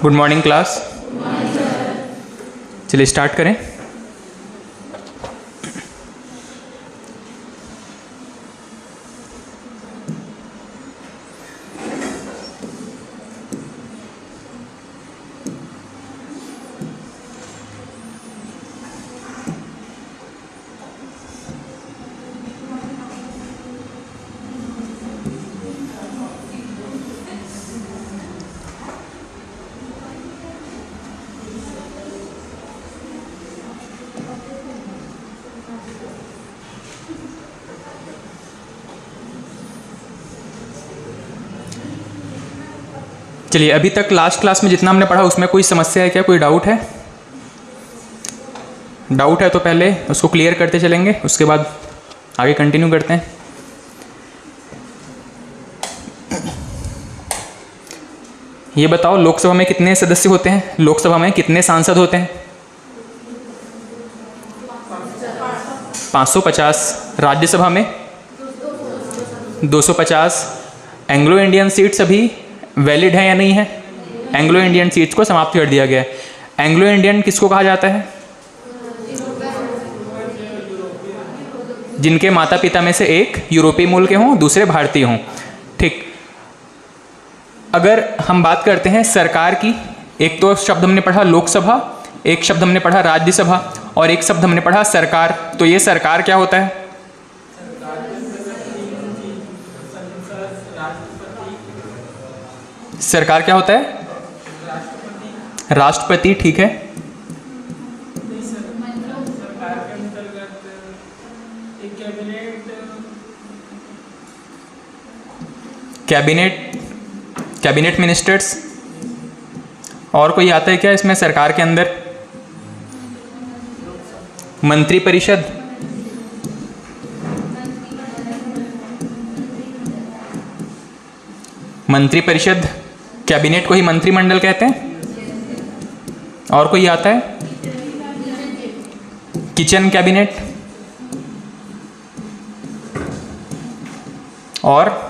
Good morning class. चलिए start करें। चलिए, अभी तक लास्ट क्लास में जितना हमने पढ़ा उसमें कोई समस्या है क्या? कोई डाउट है? डाउट है तो पहले उसको क्लियर करते चलेंगे, उसके बाद आगे कंटिन्यू करते हैं। ये बताओ, लोकसभा में कितने सदस्य होते हैं? लोकसभा में कितने सांसद होते हैं? 550। राज्यसभा में 250। एंग्लो इंडियन सीट्स अभी वैलिड है या नहीं है? एंग्लो इंडियन सीट्स को समाप्त कर दिया गया है। एंग्लो इंडियन किसको कहा जाता है? जिनके माता पिता में से एक यूरोपीय मूल के हों, दूसरे भारतीय हों। ठीक। अगर हम बात करते हैं सरकार की, एक तो शब्द हमने पढ़ा लोकसभा, एक शब्द हमने पढ़ा राज्यसभा और एक शब्द हमने पढ़ा सरकार। तो ये सरकार क्या होता है? सरकार क्या होता है? राष्ट्रपति। ठीक है। Cabinet ministers. और कोई आता है क्या इसमें सरकार के अंदर? मंत्रिपरिषद। मंत्रिपरिषद, कैबिनेट को ही मंत्रिमंडल कहते हैं। और कोई आता है? Kitchen cabinet. और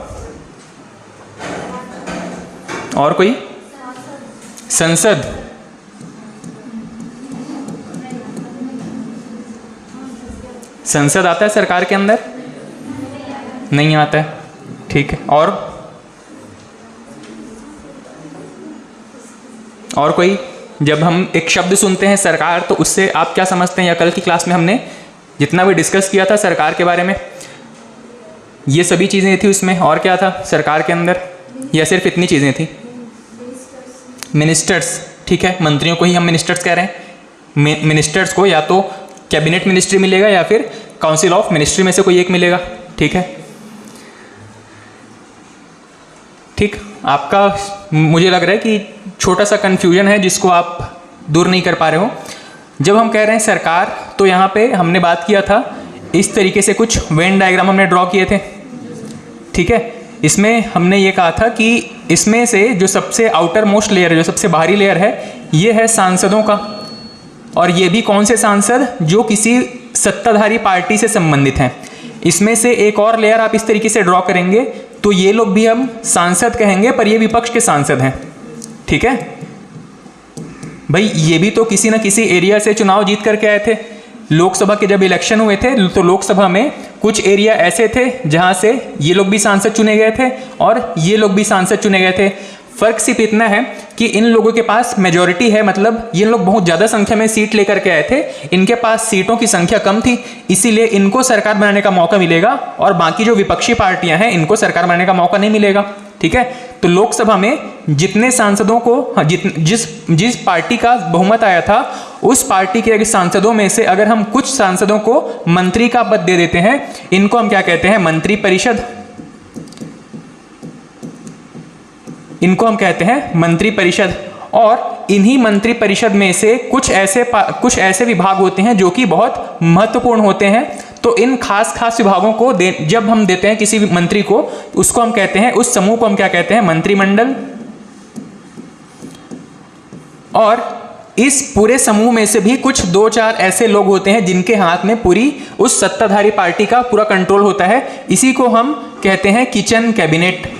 कोई? संसद। संसद आता है सरकार के अंदर? नहीं आता है। ठीक है। और कोई? जब हम एक शब्द सुनते हैं सरकार, तो उससे आप क्या समझते हैं? या कल की क्लास में हमने जितना भी डिस्कस किया था सरकार के बारे में, ये सभी चीज़ें थी उसमें। और क्या था सरकार के अंदर? या सिर्फ इतनी चीज़ें थी? मिनिस्टर्स। ठीक है, मंत्रियों को ही हम मिनिस्टर्स कह रहे हैं। मिनिस्टर्स को या तो कैबिनेट मिनिस्ट्री मिलेगा या फिर काउंसिल ऑफ मिनिस्ट्री में से कोई एक मिलेगा। ठीक है। ठीक। आपका मुझे लग रहा है कि छोटा सा कन्फ्यूजन है जिसको आप दूर नहीं कर पा रहे हो। जब हम कह रहे हैं सरकार, तो यहाँ पे हमने बात किया था इस तरीके से कुछ वेन डायग्राम हमने ड्रॉ किए थे। ठीक है। इसमें हमने ये कहा था कि इसमें से जो सबसे आउटर मोस्ट लेयर है, जो सबसे बाहरी लेयर है, ये है सांसदों का। और ये भी कौन से सांसद? जो किसी सत्ताधारी पार्टी से संबंधित हैं। इसमें से एक और लेयर आप इस तरीके से ड्रॉ करेंगे तो ये लोग भी हम सांसद कहेंगे, पर ये विपक्ष के सांसद हैं। ठीक है भाई, ये भी तो किसी न किसी एरिया से चुनाव जीत करके आए थे। लोकसभा के जब इलेक्शन हुए थे तो लोकसभा में कुछ एरिया ऐसे थे जहां से ये लोग भी सांसद चुने गए थे और ये लोग भी सांसद चुने गए थे। फर्क सिर्फ इतना है कि इन लोगों के पास मेजॉरिटी है, मतलब ये लोग बहुत ज़्यादा संख्या में सीट लेकर के आए थे। इनके पास सीटों की संख्या कम थी, इसीलिए इनको सरकार बनाने का मौका मिलेगा और बाकी जो विपक्षी पार्टियां हैं इनको सरकार बनाने का मौका नहीं मिलेगा। ठीक है। तो लोकसभा में जितने सांसदों को जिस पार्टी का बहुमत आया था, उस पार्टी के सांसदों में से अगर हम कुछ सांसदों को मंत्री का पद दे देते हैं, इनको हम क्या कहते हैं? मंत्रिपरिषद। इनको हम कहते हैं मंत्रिपरिषद। और इन्हीं मंत्रिपरिषद में से कुछ ऐसे विभाग होते हैं जो कि बहुत महत्वपूर्ण होते हैं। तो इन खास विभागों को जब हम देते हैं किसी मंत्री को, उसको हम कहते हैं, उस समूह को हम क्या कहते हैं? मंत्रिमंडल। और इस पूरे समूह में से भी कुछ 2-4 ऐसे लोग होते हैं जिनके हाथ में पूरी उस सत्ताधारी पार्टी का पूरा कंट्रोल होता है। इसी को हम कहते हैं किचन कैबिनेट।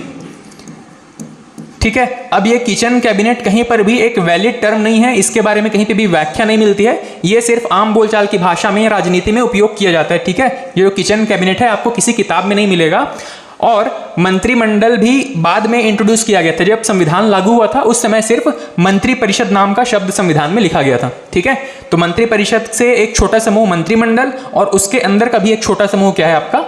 ठीक है। अब ये किचन कैबिनेट कहीं पर भी एक वैलिड टर्म नहीं है, इसके बारे में कहीं पे भी व्याख्या नहीं मिलती है, ये सिर्फ आम बोलचाल की भाषा में, राजनीति में उपयोग किया जाता है। ठीक है, ये जो किचन कैबिनेट है आपको किसी किताब में नहीं मिलेगा। और मंत्रिमंडल भी बाद में इंट्रोड्यूस किया गया था, जब संविधान लागू हुआ था उस समय सिर्फ मंत्रिपरिषद नाम का शब्द संविधान में लिखा गया था। ठीक है, तो मंत्रिपरिषद से एक छोटा समूह मंत्रिमंडल, और उसके अंदर का भी एक छोटा समूह क्या है आपका,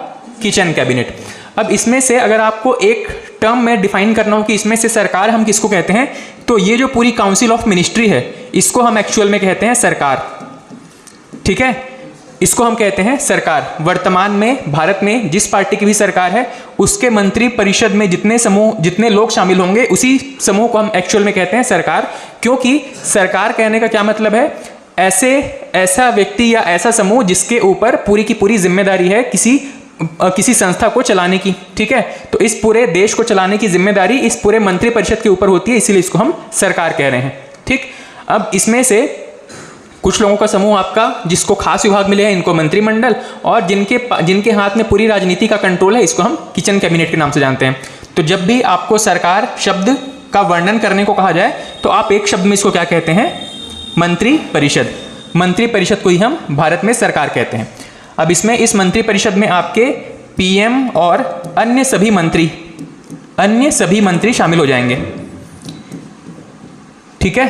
किचन कैबिनेट। अब इसमें से अगर आपको एक टर्म में डिफाइन करना हो कि इसमें से सरकार हम किसको कहते हैं, तो ये जो पूरी काउंसिल ऑफ मिनिस्ट्री है इसको हम एक्चुअल में कहते हैं सरकार। ठीक है, इसको हम कहते हैं सरकार। वर्तमान में भारत में जिस पार्टी की भी सरकार है उसके मंत्री परिषद में जितने लोग शामिल होंगे उसी समूह को हम एक्चुअल में कहते हैं सरकार। क्योंकि सरकार कहने का क्या मतलब है, ऐसा व्यक्ति या ऐसा समूह जिसके ऊपर पूरी की पूरी जिम्मेदारी है किसी संस्था को चलाने की। ठीक है, तो इस पूरे देश को चलाने की जिम्मेदारी इस पूरे मंत्रिपरिषद के ऊपर होती है, इसीलिए इसको हम सरकार कह रहे हैं। ठीक, अब इसमें से कुछ लोगों का समूह आपका जिसको खास विभाग मिले हैं इनको मंत्रिमंडल, और जिनके हाथ में पूरी राजनीति का कंट्रोल है इसको हम किचन कैबिनेट के नाम से जानते हैं। तो जब भी आपको सरकार शब्द का वर्णन करने को कहा जाए तो आप एक शब्द में इसको क्या कहते हैं, मंत्रिपरिषद। मंत्रिपरिषद को ही हम भारत में सरकार कहते हैं। अब इस मंत्रिपरिषद में आपके पीएम और अन्य सभी मंत्री शामिल हो जाएंगे। ठीक है,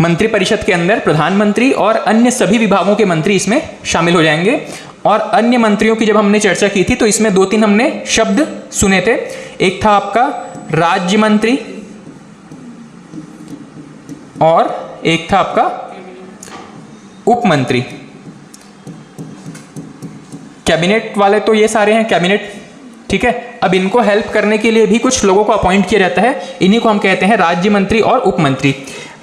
मंत्रिपरिषद के अंदर प्रधानमंत्री और अन्य सभी विभागों के मंत्री इसमें शामिल हो जाएंगे। और अन्य मंत्रियों की जब हमने चर्चा की थी तो इसमें 2-3 हमने शब्द सुने थे। एक था आपका राज्य मंत्री और एक था आपका उप मंत्री। कैबिनेट वाले तो ये सारे हैं कैबिनेट। ठीक है, अब इनको हेल्प करने के लिए भी कुछ लोगों को अपॉइंट किया जाता है, इन्हीं को हम कहते हैं राज्य मंत्री और उप मंत्री।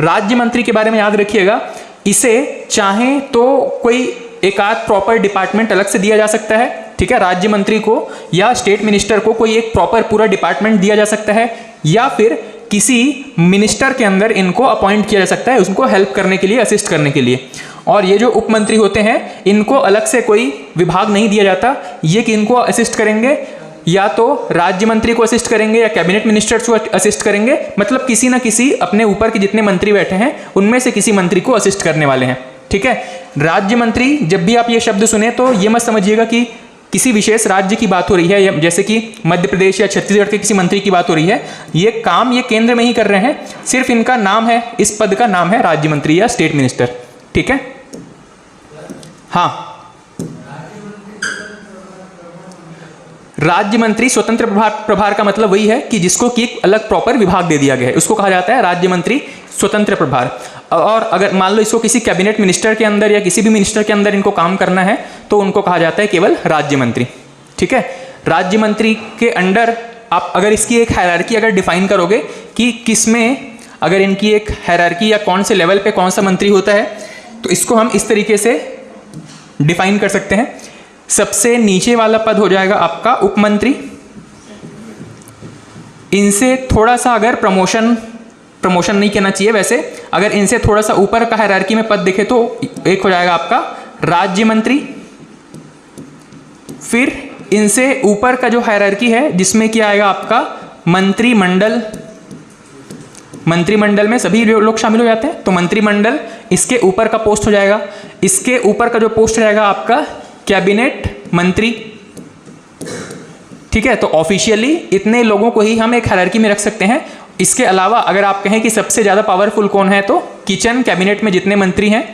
राज्य मंत्री के बारे में याद रखिएगा, इसे चाहे तो कोई एक आध प्रॉपर डिपार्टमेंट अलग से दिया जा सकता है। ठीक है, राज्य मंत्री को या स्टेट मिनिस्टर को कोई एक प्रॉपर पूरा डिपार्टमेंट दिया जा सकता है, या फिर किसी मिनिस्टर के अंदर इनको अपॉइंट किया जा सकता है उसको हेल्प करने के लिए, असिस्ट करने के लिए। और ये जो उप मंत्री होते हैं इनको अलग से कोई विभाग नहीं दिया जाता, ये कि इनको असिस्ट करेंगे, या तो राज्य मंत्री को असिस्ट करेंगे या कैबिनेट मिनिस्टर्स को असिस्ट करेंगे, मतलब किसी ना किसी अपने ऊपर के जितने मंत्री बैठे हैं उनमें से किसी मंत्री को असिस्ट करने वाले हैं। ठीक है, राज्य मंत्री, जब भी आप ये शब्द सुने तो ये मत समझिएगा कि किसी विशेष राज्य की बात हो रही है, जैसे कि मध्य प्रदेश या छत्तीसगढ़ के किसी मंत्री की बात हो रही है। ये काम ये केंद्र में ही कर रहे हैं, सिर्फ इनका नाम है, इस पद का नाम है राज्य मंत्री या स्टेट मिनिस्टर। ठीक है, हाँ, राज्य मंत्री स्वतंत्र प्रभार का मतलब वही है कि जिसको कि एक अलग प्रॉपर विभाग दे दिया गया है, उसको कहा जाता है राज्य मंत्री स्वतंत्र प्रभार। और अगर मान लो इसको किसी कैबिनेट मिनिस्टर के अंदर या किसी भी मिनिस्टर के अंदर इनको काम करना है तो उनको कहा जाता है केवल राज्य मंत्री। ठीक है, राज्य मंत्री के अंडर आप अगर इसकी एक हायरार्की अगर डिफाइन करोगे कि किसमें अगर इनकी एक हायरार्की या कौन से लेवल पे कौन सा मंत्री होता है, तो इसको हम इस तरीके से डिफाइन कर सकते हैं। सबसे नीचे वाला पद हो जाएगा आपका उप मंत्री। इनसे थोड़ा सा अगर प्रमोशन नहीं कहना चाहिए, वैसे अगर इनसे थोड़ा सा ऊपर का हायरार्की में पद दिखे तो एक हो जाएगा आपका राज्य मंत्री। फिर इनसे ऊपर का जो हायरार्की है जिसमें क्या आएगा आपका मंत्रिमंडल। मंत्रिमंडल में सभी लोग शामिल हो जाते हैं, तो मंत्रिमंडल इसके ऊपर का पोस्ट हो जाएगा। इसके ऊपर का जो पोस्ट रहेगा आपका कैबिनेट मंत्री। ठीक है, तो ऑफिशियली इतने लोगों को ही हम एक हायरार्की में रख सकते हैं। इसके अलावा अगर आप कहें कि सबसे ज़्यादा पावरफुल कौन है, तो किचन कैबिनेट में जितने मंत्री हैं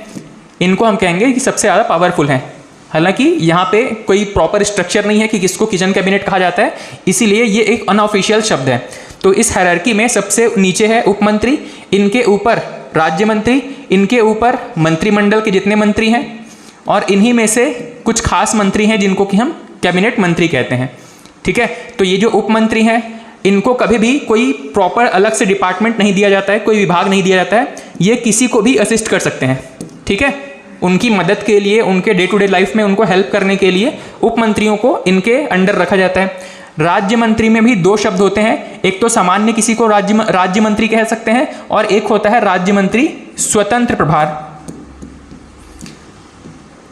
इनको हम कहेंगे कि सबसे ज़्यादा पावरफुल हैं। हालांकि यहाँ पे कोई प्रॉपर स्ट्रक्चर नहीं है कि किसको किचन कैबिनेट कहा जाता है, इसीलिए ये एक अनऑफिशियल शब्द है। तो इस हायरार्की में सबसे नीचे है उप मंत्री, इनके ऊपर राज्य मंत्री, इनके ऊपर मंत्रिमंडल के जितने मंत्री हैं, और इन्हीं में से कुछ खास मंत्री हैं जिनको कि हम कैबिनेट मंत्री कहते हैं। ठीक है, तो ये जो उप मंत्री हैं इनको कभी भी कोई प्रॉपर अलग से डिपार्टमेंट नहीं दिया जाता है, कोई विभाग नहीं दिया जाता है, ये किसी को भी असिस्ट कर सकते हैं। ठीक है, उनकी मदद के लिए, उनके डे टू डे लाइफ में उनको हेल्प करने के लिए उप मंत्रियों को इनके अंडर रखा जाता है। राज्य मंत्री में भी दो शब्द होते हैं, एक तो सामान्य किसी को राज्य मंत्री कह सकते हैं, और एक होता है राज्य मंत्री स्वतंत्र प्रभार।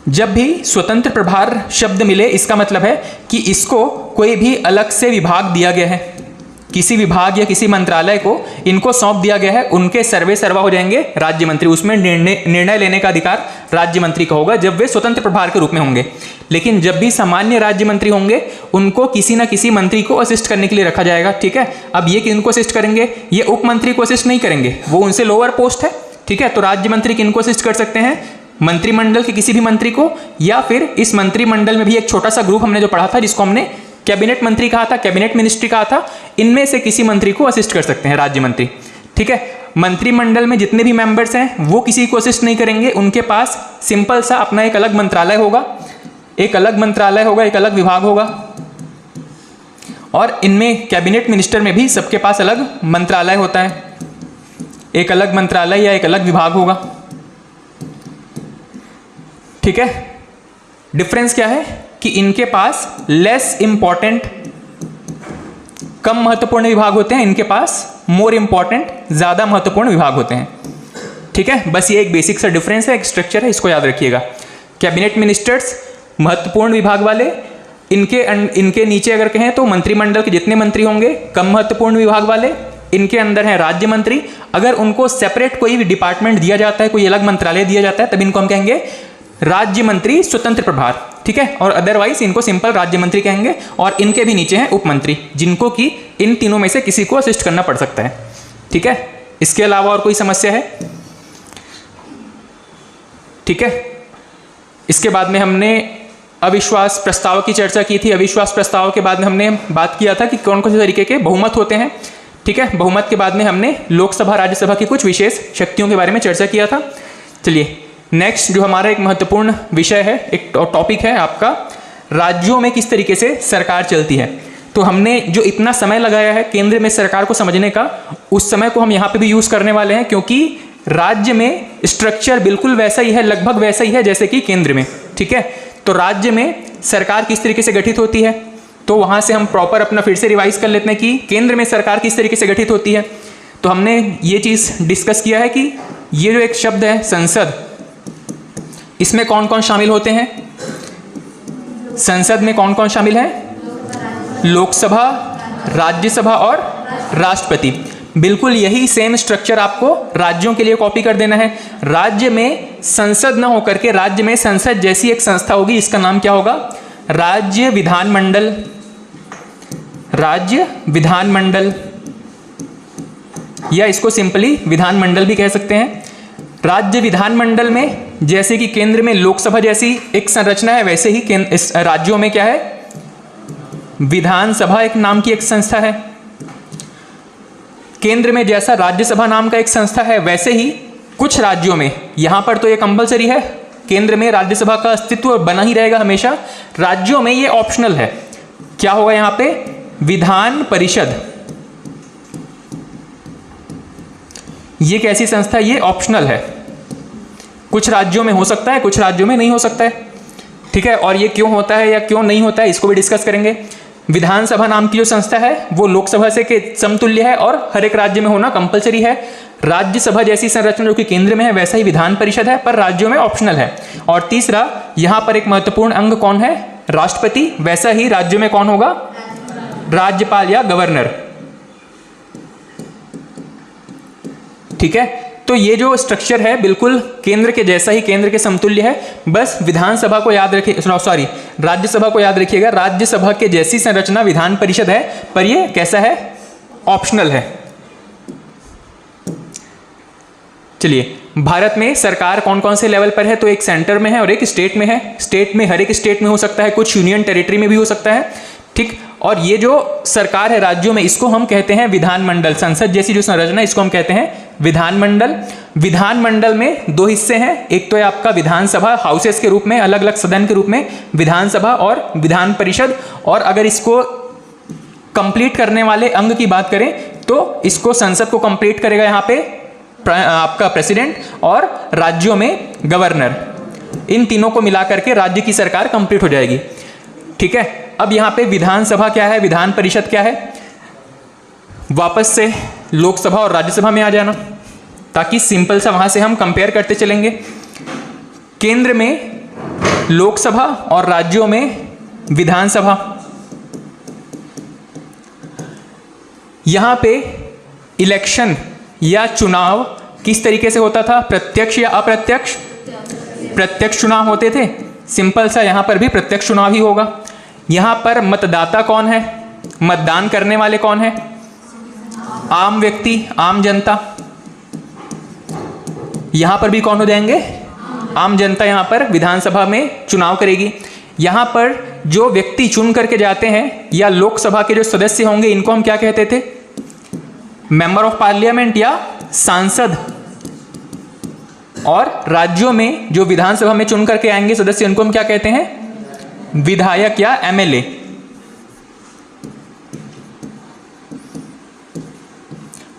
जब भी स्वतंत्र प्रभार शब्द मिले इसका मतलब है कि इसको कोई भी अलग से विभाग दिया गया है। किसी विभाग या किसी मंत्रालय को इनको सौंप दिया गया है, उनके सर्वे सर्वा हो जाएंगे राज्य मंत्री। उसमें निर्णय लेने का अधिकार राज्य मंत्री का होगा जब वे स्वतंत्र प्रभार के रूप में होंगे। लेकिन जब भी सामान्य राज्य मंत्री होंगे उनको किसी ना किसी मंत्री को असिस्ट करने के लिए रखा जाएगा, ठीक है। अब ये किनको असिस्ट करेंगे? ये उप मंत्री को असिस्ट नहीं करेंगे, वो उनसे लोअर पोस्ट है, ठीक है। तो राज्य मंत्री किनको असिस्ट कर सकते हैं? मंत्रिमंडल के किसी भी मंत्री को, या फिर इस मंत्रिमंडल में भी एक छोटा सा ग्रुप हमने जो पढ़ा था जिसको हमने कैबिनेट मंत्री कहा था, कैबिनेट मिनिस्ट्री कहा था, इनमें से किसी मंत्री को असिस्ट कर सकते हैं राज्य मंत्री, ठीक है। मंत्रिमंडल में जितने भी मेंबर्स हैं वो किसी को असिस्ट नहीं करेंगे, उनके पास सिंपल सा अपना एक अलग मंत्रालय होगा, एक अलग मंत्रालय होगा, एक अलग विभाग होगा। और इनमें कैबिनेट मिनिस्टर में भी सबके पास अलग मंत्रालय होता है, एक अलग मंत्रालय या एक अलग विभाग होगा, ठीक है। डिफरेंस क्या है कि इनके पास लेस इंपॉर्टेंट, कम महत्वपूर्ण विभाग होते हैं, इनके पास मोर इंपॉर्टेंट, ज्यादा महत्वपूर्ण विभाग होते हैं, ठीक है। बस ये एक बेसिक सा डिफरेंस है, एक स्ट्रक्चर है, इसको याद रखिएगा। कैबिनेट मिनिस्टर्स महत्वपूर्ण विभाग वाले, इनके नीचे अगर कहें तो मंत्रिमंडल के जितने मंत्री होंगे कम महत्वपूर्ण विभाग वाले, इनके अंदर है राज्य मंत्री। अगर उनको सेपरेट कोई भी डिपार्टमेंट दिया जाता है, कोई अलग मंत्रालय दिया जाता है, तब इनको हम कहेंगे राज्य मंत्री स्वतंत्र प्रभार, ठीक है। और अदरवाइज इनको सिंपल राज्य मंत्री कहेंगे। और इनके भी नीचे हैं उप मंत्री, जिनको कि इन तीनों में से किसी को असिस्ट करना पड़ सकता है, ठीक है। इसके अलावा और कोई समस्या है? ठीक है। इसके बाद में हमने अविश्वास प्रस्ताव की चर्चा की थी। अविश्वास प्रस्ताव के बाद में हमने बात किया था कि कौन कौन से तरीके के बहुमत होते हैं, ठीक है। बहुमत के बाद में हमने लोकसभा राज्यसभा की कुछ विशेष शक्तियों के बारे में चर्चा किया था। चलिए नेक्स्ट जो हमारा एक महत्वपूर्ण विषय है, एक टॉपिक है आपका, राज्यों में किस तरीके से सरकार चलती है। तो हमने जो इतना समय लगाया है केंद्र में सरकार को समझने का, उस समय को हम यहाँ पे भी यूज करने वाले हैं, क्योंकि राज्य में स्ट्रक्चर बिल्कुल वैसा ही है, लगभग वैसा ही है जैसे कि केंद्र में, ठीक है। तो राज्य में सरकार किस तरीके से गठित होती है, तो वहां से हम प्रॉपर अपना फिर से रिवाइज कर लेते हैं कि केंद्र में सरकार किस तरीके से गठित होती है। तो हमने ये चीज डिस्कस किया है कि ये जो एक शब्द है संसद, इसमें कौन कौन शामिल होते हैं? संसद में कौन कौन शामिल है? लोकसभा, राज्यसभा और राष्ट्रपति। बिल्कुल यही सेम स्ट्रक्चर आपको राज्यों के लिए कॉपी कर देना है। राज्य में संसद न होकर के राज्य में संसद जैसी एक संस्था होगी, इसका नाम क्या होगा? राज्य विधानमंडल। राज्य विधानमंडल, या इसको सिंपली विधानमंडल भी कह सकते हैं। राज्य विधानमंडल में जैसे कि केंद्र में लोकसभा जैसी एक संरचना है, वैसे ही इस राज्यों में क्या है? विधानसभा एक नाम की एक संस्था है। केंद्र में जैसा राज्यसभा नाम का एक संस्था है, वैसे ही कुछ राज्यों में, यहां पर तो ये कंपलसरी है, केंद्र में राज्यसभा का अस्तित्व बना ही रहेगा हमेशा। राज्यों में ये ऑप्शनल है। क्या होगा यहां पे? विधान परिषद। ये कैसी संस्था? ये ऑप्शनल है, कुछ राज्यों में हो सकता है, कुछ राज्यों में नहीं हो सकता है, ठीक है। और ये क्यों होता है या क्यों नहीं होता है, इसको भी डिस्कस करेंगे। विधानसभा नाम की जो संस्था है वो लोकसभा से के समतुल्य है और हर एक राज्य में होना कंपलसरी है। राज्यसभा जैसी संरचना जो कि केंद्र में है, वैसा ही विधान परिषद है, पर राज्यों में ऑप्शनल है। और तीसरा, यहां पर एक महत्वपूर्ण अंग कौन है? राष्ट्रपति। वैसा ही राज्यों में कौन होगा? राज्यपाल या गवर्नर, ठीक है। तो ये जो स्ट्रक्चर है बिल्कुल केंद्र के जैसा ही, केंद्र के समतुल्य है। बस विधानसभा को याद रखिए, सॉरी राज्यसभा को याद रखिएगा। राज्यसभा के जैसी संरचना विधान परिषद है, पर ये कैसा है? ऑप्शनल है। चलिए, भारत में सरकार कौन कौन से लेवल पर है? तो एक सेंटर में है और एक स्टेट में है। स्टेट में हर एक स्टेट में हो सकता है, कुछ यूनियन टेरिटरी में भी हो सकता है, ठीक। और ये जो सरकार है राज्यों में, इसको हम कहते हैं विधानमंडल। संसद जैसी जो संरचना, इसको हम कहते हैं विधानमंडल। विधानमंडल में दो हिस्से हैं, एक तो है आपका विधानसभा, हाउसेस के रूप में, अलग अलग सदन के रूप में विधानसभा, और विधान परिषद। और अगर इसको कंप्लीट करने वाले अंग की बात करें तो इसको, संसद को कंप्लीट करेगा यहाँ पे आपका प्रेसिडेंट, और राज्यों में गवर्नर। इन तीनों को मिलाकर के राज्य की सरकार कंप्लीट हो जाएगी, ठीक है। अब यहाँ पे विधानसभा क्या है, विधान परिषद क्या है? वापस से लोकसभा और राज्यसभा में आ जाना, ताकि सिंपल सा वहां से हम कंपेयर करते चलेंगे। केंद्र में लोकसभा और राज्यों में विधानसभा। यहाँ पे इलेक्शन या चुनाव किस तरीके से होता था, प्रत्यक्ष या अप्रत्यक्ष? प्रत्यक्ष चुनाव होते थे। सिंपल सा यहाँ पर भी प्रत्यक्ष चुनाव ही होगा। यहाँ पर मतदाता कौन है, मतदान करने वाले कौन है? आम व्यक्ति, आम जनता। यहाँ पर भी कौन हो जाएंगे? आम जनता यहाँ पर विधानसभा में चुनाव करेगी। यहाँ पर जो व्यक्ति चुन करके जाते हैं या लोकसभा के जो सदस्य होंगे, इनको हम क्या कहते थे? मेंबर ऑफ पार्लियामेंट या सांसद। और राज्यों में जो विधानसभा में चुन करके आएंगे सदस्य, उनको हम क्या कहते हैं? विधायक या एमएलए।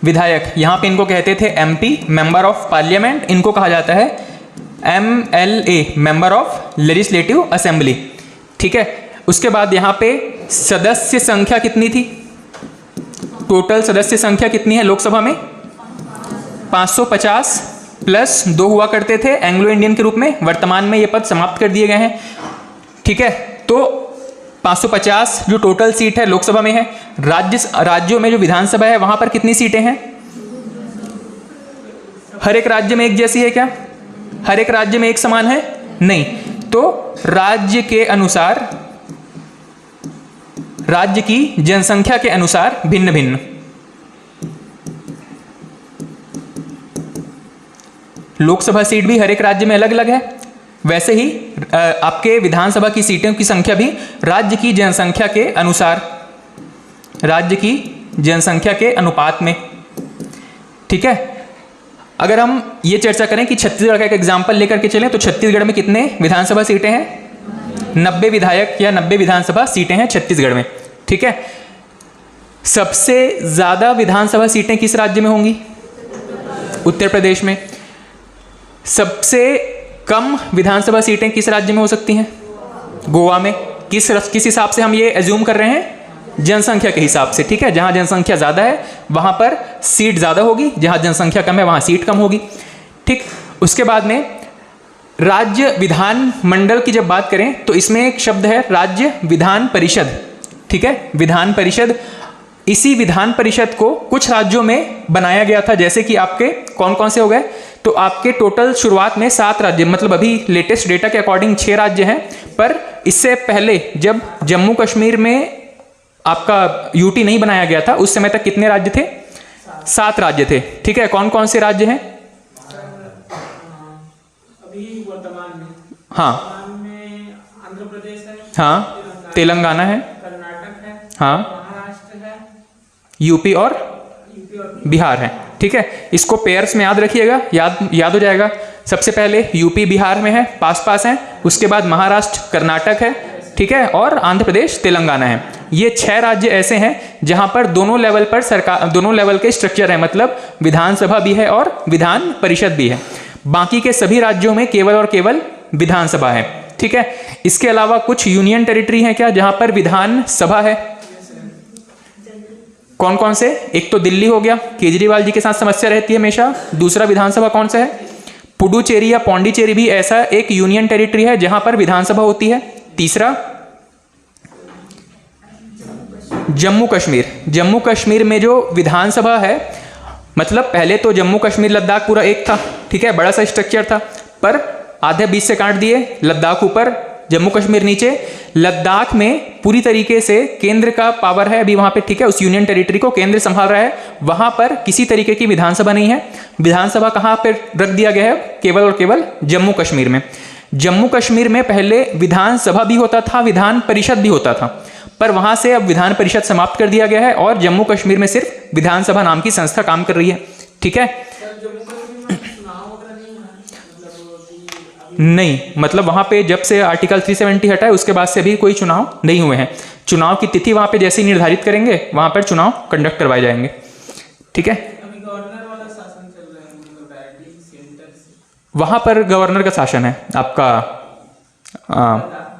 विधायक, यहां पे इनको कहते थे एमपी, मेंबर ऑफ पार्लियामेंट। इनको कहा जाता है MLA, member of legislative assembly. ठीक है। उसके बाद यहां पे सदस्य संख्या कितनी थी? टोटल सदस्य संख्या कितनी है लोकसभा में? 550 प्लस 2 हुआ करते थे एंग्लो इंडियन के रूप में। वर्तमान में ये पद समाप्त कर दिए गए हैं। ठीक है। तो 550 जो टोटल सीट है लोकसभा में है। राज्यों में जो विधानसभा है वहां पर कितनी सीटें हैं? हर एक राज्य में एक जैसी है क्या? हर एक राज्य में एक समान है? नहीं। तो राज्य के अनुसार, राज्य की जनसंख्या के अनुसार भिन्न भिन्न। लोकसभा सीट भी हर एक राज्य में अलग अलग है। वैसे ही आपके विधानसभा की सीटों की संख्या भी राज्य की जनसंख्या के अनुसार, राज्य की जनसंख्या के अनुपात में। ठीक है। अगर हम ये चर्चा करें कि छत्तीसगढ़ का एक एग्जाम्पल लेकर के चलें, तो छत्तीसगढ़ में कितने विधानसभा सीटें हैं? 90 विधायक या 90 विधानसभा सीटें हैं छत्तीसगढ़ में। ठीक है। सबसे ज्यादा विधानसभा सीटें किस राज्य में होंगी? उत्तर प्रदेश में। सबसे कम विधानसभा सीटें किस राज्य में हो सकती हैं? गोवा में। किस हिसाब से हम ये एज्यूम कर रहे हैं? जनसंख्या के हिसाब से। ठीक है। जहां जनसंख्या ज्यादा है वहां पर सीट ज्यादा होगी, जहां जनसंख्या कम है वहां सीट कम होगी। ठीक। उसके बाद में राज्य विधान मंडल की जब बात करें तो इसमें एक शब्द है राज्य विधान परिषद। ठीक है। विधान परिषद, इसी विधान परिषद को कुछ राज्यों में बनाया गया था, जैसे कि आपके कौन कौन से हो गए? तो आपके टोटल शुरुआत में 7 राज्य, मतलब अभी लेटेस्ट डेटा के अकॉर्डिंग 6 राज्य हैं। पर इससे पहले जब जम्मू कश्मीर में आपका यूटी नहीं बनाया गया था, उस समय तक कितने राज्य थे? 7 राज्य थे। ठीक है। कौन कौन से राज्य हैं? अभी वर्तमान में, हाँ, आंध्र प्रदेश है, हाँ, तेलंगाना है, कर्नाटक है, हाँ, महाराष्ट्र है, यूपी और बिहार है। ठीक है। इसको पेयर्स में याद रखिएगा, याद हो जाएगा। सबसे पहले यूपी बिहार में है, पास पास है। उसके बाद महाराष्ट्र कर्नाटक है। ठीक है। और आंध्र प्रदेश तेलंगाना है। ये 6 राज्य ऐसे हैं जहां पर दोनों लेवल पर सरकार, दोनों लेवल के स्ट्रक्चर है, मतलब विधानसभा भी है और विधान परिषद भी है। बाकी के सभी राज्यों में केवल और केवल विधानसभा है। ठीक है। इसके अलावा कुछ यूनियन टेरिटरी हैं क्या जहां पर विधानसभा है? कौन कौन से? एक तो दिल्ली हो गया, केजरीवाल जी के साथ समस्या रहती है हमेशा। दूसरा विधानसभा कौन सा है? पुडुचेरी या पौंडीचेरी भी ऐसा एक यूनियन टेरिटरी है जहां पर विधानसभा होती है। तीसरा जम्मू कश्मीर। जम्मू कश्मीर में जो विधानसभा है, मतलब पहले तो जम्मू कश्मीर लद्दाख पूरा एक था। ठीक है। बड़ा सा स्ट्रक्चर था, पर आधे बीच से काट दिए, लद्दाख ऊपर, जम्मू कश्मीर नीचे। लद्दाख में पूरी तरीके से केंद्र का पावर है अभी वहां पे। ठीक है। उस यूनियन टेरिटरी को केंद्र संभाल रहा है। वहां पर किसी तरीके की विधानसभा नहीं है। विधानसभा कहां पर रख दिया गया है? केवल और केवल जम्मू कश्मीर में। जम्मू कश्मीर में पहले विधानसभा भी होता था, विधान परिषद भी होता था, पर वहां से अब विधान परिषद समाप्त कर दिया गया है और जम्मू कश्मीर में सिर्फ विधानसभा नाम की संस्था काम कर रही है। ठीक है। नहीं, मतलब वहां पे जब से आर्टिकल 370 हटा है उसके बाद से अभी कोई चुनाव नहीं हुए हैं। चुनाव की तिथि वहां पे जैसे ही निर्धारित करेंगे वहां पर चुनाव कंडक्ट करवाए जाएंगे। ठीक है। गवर्नर वाला शासन चल रहा है, मतलब डायरेक्टली सेंटर से। वहां पर गवर्नर का शासन है आपका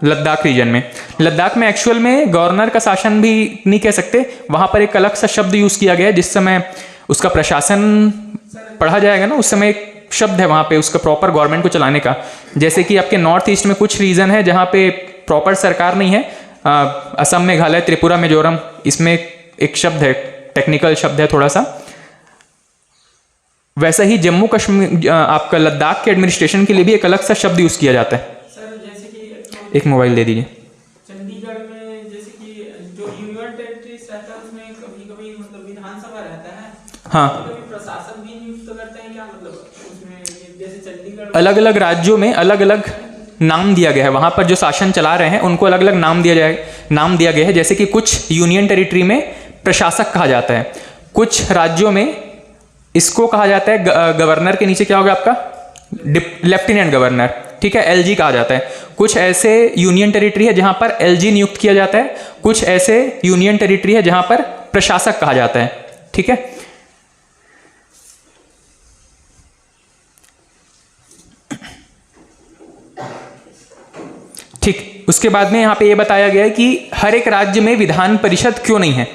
लद्दाख रीजन में। लद्दाख में एक्चुअल में गवर्नर का शासन भी नहीं कह सकते, वहां पर एक अलग सा शब्द यूज किया गया है। जिस समय उसका प्रशासन पढ़ा जाएगा ना, उस समय एक शब्द है वहां पे उसका प्रॉपर गवर्नमेंट को चलाने का। जैसे कि आपके नॉर्थ ईस्ट में कुछ रीजन है जहां पे प्रॉपर सरकार नहीं है, असम, मेघालय, त्रिपुरा, मिजोरम, इसमें एक शब्द है टेक्निकल शब्द है थोड़ा सा। वैसा ही जम्मू कश्मीर आपका लद्दाख के एडमिनिस्ट्रेशन के लिए भी एक अलग सा शब्द यूज किया जाता है। सर जैसे कि एक मोबाइल दे दीजिए। चंडीगढ़ में जैसे कि जो यूनियन टेरिटरीज रहता है उसमें कभी कभी मतलब विधानसभा रहता है, हाँ, कभी प्रशासन भी नियुक्त करते हैं क्या, मतलब उसमें जैसे चंडीगढ़ अलग अलग राज्यों में अलग अलग नाम दिया गया है। वहाँ पर जो शासन चला रहे हैं उनको अलग अलग नाम दिया गया है। जैसे कि कुछ यूनियन टेरिटरी में प्रशासक कहा जाता है, कुछ राज्यों में इसको कहा जाता है गवर्नर के नीचे क्या होगा आपका, लेफ्टिनेंट गवर्नर, ठीक है, एलजी कहा जाता है। कुछ ऐसे यूनियन टेरिटरी है जहाँ पर एलजी नियुक्त किया जाता है, कुछ ऐसे यूनियन टेरिटरी है जहाँ पर प्रशासक कहा जाता है, ठीक है। ठीक, उसके बाद में यहाँ पे ये बताया गया है कि हर एक राज्य में विधान परिषद क्यों नहीं है।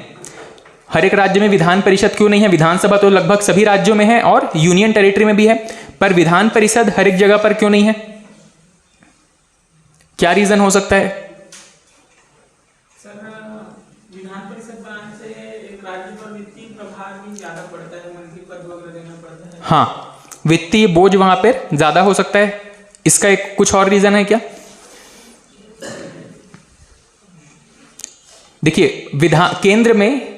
हर एक राज्य में विधान परिषद क्यों नहीं है। विधानसभा तो लगभग सभी राज्यों में है और यूनियन टेरिटरी में भी है, पर विधान परिषद हर एक जगह पर क्यों नहीं है, क्या रीजन हो सकता है? सर विधान परिषद बनाने से एक राज्य पर वित्तीय प्रभार भी ज्यादा पड़ता है, मंत्री पद वगैरह देना पड़ता है। हाँ, वित्तीय बोझ वहां पर ज्यादा हो सकता है। इसका एक कुछ और रीजन है क्या? देखिए, केंद्र में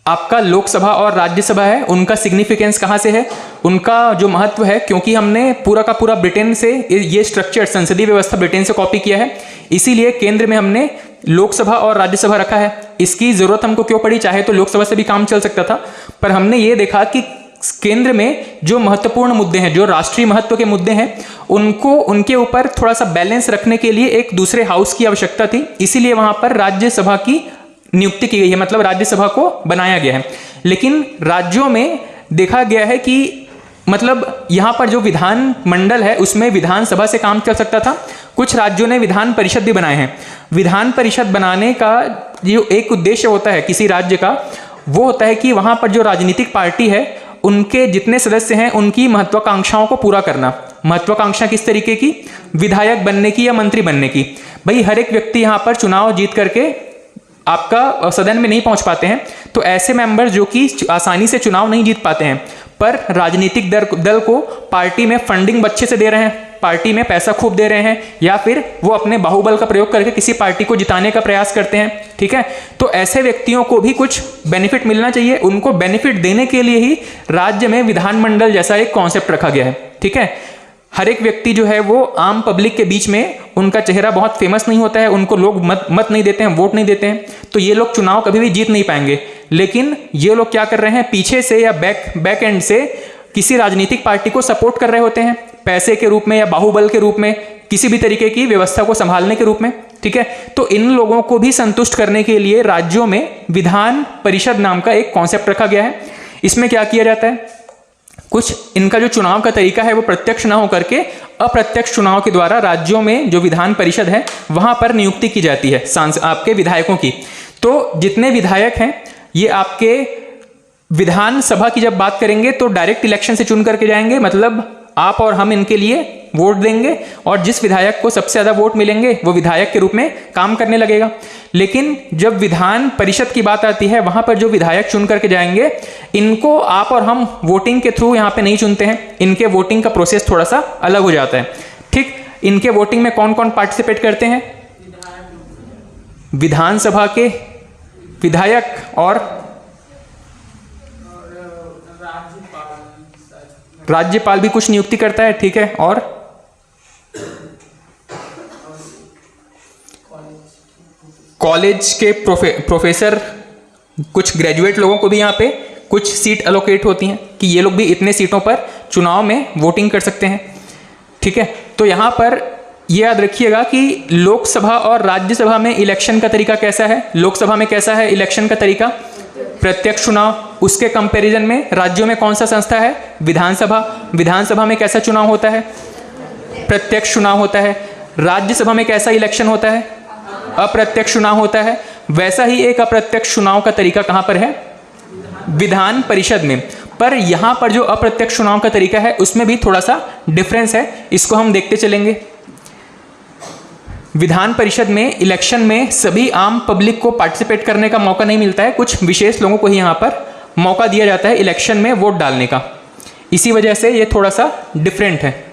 आपका लोकसभा और राज्यसभा है, उनका सिग्निफिकेंस कहां से है, उनका जो महत्व है, क्योंकि हमने पूरा का पूरा ब्रिटेन से ये स्ट्रक्चर, संसदीय व्यवस्था ब्रिटेन से कॉपी किया है, इसीलिए केंद्र में हमने लोकसभा और राज्यसभा रखा है। इसकी जरूरत हमको क्यों पड़ी? चाहे तो लोकसभा से भी काम चल सकता था, पर हमने ये देखा कि केंद्र में जो महत्वपूर्ण मुद्दे हैं, जो राष्ट्रीय महत्व के मुद्दे हैं, उनके ऊपर थोड़ा सा बैलेंस रखने के लिए एक दूसरे हाउस की आवश्यकता थी, इसीलिए वहां पर राज्यसभा की नियुक्ति की गई है, मतलब राज्यसभा को बनाया गया है। लेकिन राज्यों में देखा गया है कि मतलब यहां पर जो विधान मंडल है उसमें विधानसभा से काम चल सकता था। कुछ राज्यों ने विधान परिषद भी बनाए हैं। विधान परिषद बनाने का जो एक उद्देश्य होता है किसी राज्य का, वो होता है कि वहां पर जो राजनीतिक पार्टी है उनके जितने सदस्य हैं उनकी महत्वाकांक्षाओं को पूरा करना। महत्वाकांक्षा किस तरीके की? विधायक बनने की या मंत्री बनने की। भाई हर एक व्यक्ति यहां पर चुनाव जीत करके आपका सदन में नहीं पहुंच पाते हैं, तो ऐसे मेंबर जो कि आसानी से चुनाव नहीं जीत पाते हैं, पर राजनीतिक दल को पार्टी में फंडिंग अच्छे से दे रहे हैं, पार्टी में पैसा खूब दे रहे हैं, या फिर वो अपने बाहुबल का प्रयोग करके किसी पार्टी को जिताने का प्रयास करते हैं, ठीक है, तो ऐसे व्यक्तियों को भी कुछ बेनिफिट मिलना चाहिए। उनको बेनिफिट देने के लिए ही राज्य में विधानमंडल जैसा एक कॉन्सेप्ट रखा गया है, ठीक है। हर एक व्यक्ति जो है वो आम पब्लिक के बीच में उनका चेहरा बहुत फेमस नहीं होता है, उनको लोग मत नहीं देते हैं, वोट नहीं देते हैं, तो ये लोग चुनाव कभी भी जीत नहीं पाएंगे। लेकिन ये लोग क्या कर रहे हैं, पीछे से या बैक एंड से किसी राजनीतिक पार्टी को सपोर्ट कर रहे होते हैं, पैसे के रूप में या बाहुबल के रूप में, किसी भी तरीके की व्यवस्था को संभालने के रूप में, ठीक है। तो इन लोगों को भी संतुष्ट करने के लिए राज्यों में विधान परिषद नाम का एक कॉन्सेप्ट रखा गया है। इसमें क्या किया जाता है, कुछ इनका जो चुनाव का तरीका है वो प्रत्यक्ष ना होकर के अप्रत्यक्ष चुनाव के द्वारा राज्यों में जो विधान परिषद है वहां पर नियुक्ति की जाती है आपके विधायकों की। तो जितने विधायक हैं ये आपके विधानसभा की जब बात करेंगे तो डायरेक्ट इलेक्शन से चुन करके जाएंगे, मतलब आप और हम इनके लिए वोट देंगे और जिस विधायक को सबसे ज्यादा वोट मिलेंगे वो विधायक के रूप में काम करने लगेगा। लेकिन जब विधान परिषद की बात आती है वहां पर जो विधायक चुन करके जाएंगे, इनको आप और हम वोटिंग के थ्रू यहाँ पे नहीं चुनते हैं, इनके वोटिंग का प्रोसेस थोड़ा सा अलग हो जाता है, ठीक। इनके वोटिंग में कौन कौन पार्टिसिपेट करते हैं? विधानसभा के विधायक और राज्यपाल भी कुछ नियुक्ति करता है, ठीक है, और कॉलेज के प्रोफेसर, कुछ ग्रेजुएट लोगों को भी यहाँ पे कुछ सीट अलोकेट होती हैं कि ये लोग भी इतने सीटों पर चुनाव में वोटिंग कर सकते हैं, ठीक है। तो यहाँ पर ये याद रखिएगा कि लोकसभा और राज्यसभा में इलेक्शन का तरीका कैसा है। लोकसभा में कैसा है इलेक्शन का तरीका? प्रत्यक्ष चुनाव। उसके कंपैरिजन में राज्यों में कौन सा संस्था है? विधानसभा। विधानसभा में कैसा चुनाव होता है? प्रत्यक्ष चुनाव होता है। राज्यसभा में कैसा इलेक्शन होता है? अप्रत्यक्ष चुनाव होता है। वैसा ही एक अप्रत्यक्ष चुनाव का तरीका कहां पर है? विधान परिषद में। पर यहां पर जो अप्रत्यक्ष चुनाव का तरीका है उसमें भी थोड़ा सा डिफरेंस है, इसको हम देखते चलेंगे। विधान परिषद में इलेक्शन में सभी आम पब्लिक को पार्टिसिपेट करने का मौका नहीं मिलता है, कुछ विशेष लोगों को ही यहाँ पर मौका दिया जाता है इलेक्शन में वोट डालने का। इसी वजह से ये थोड़ा सा डिफरेंट है।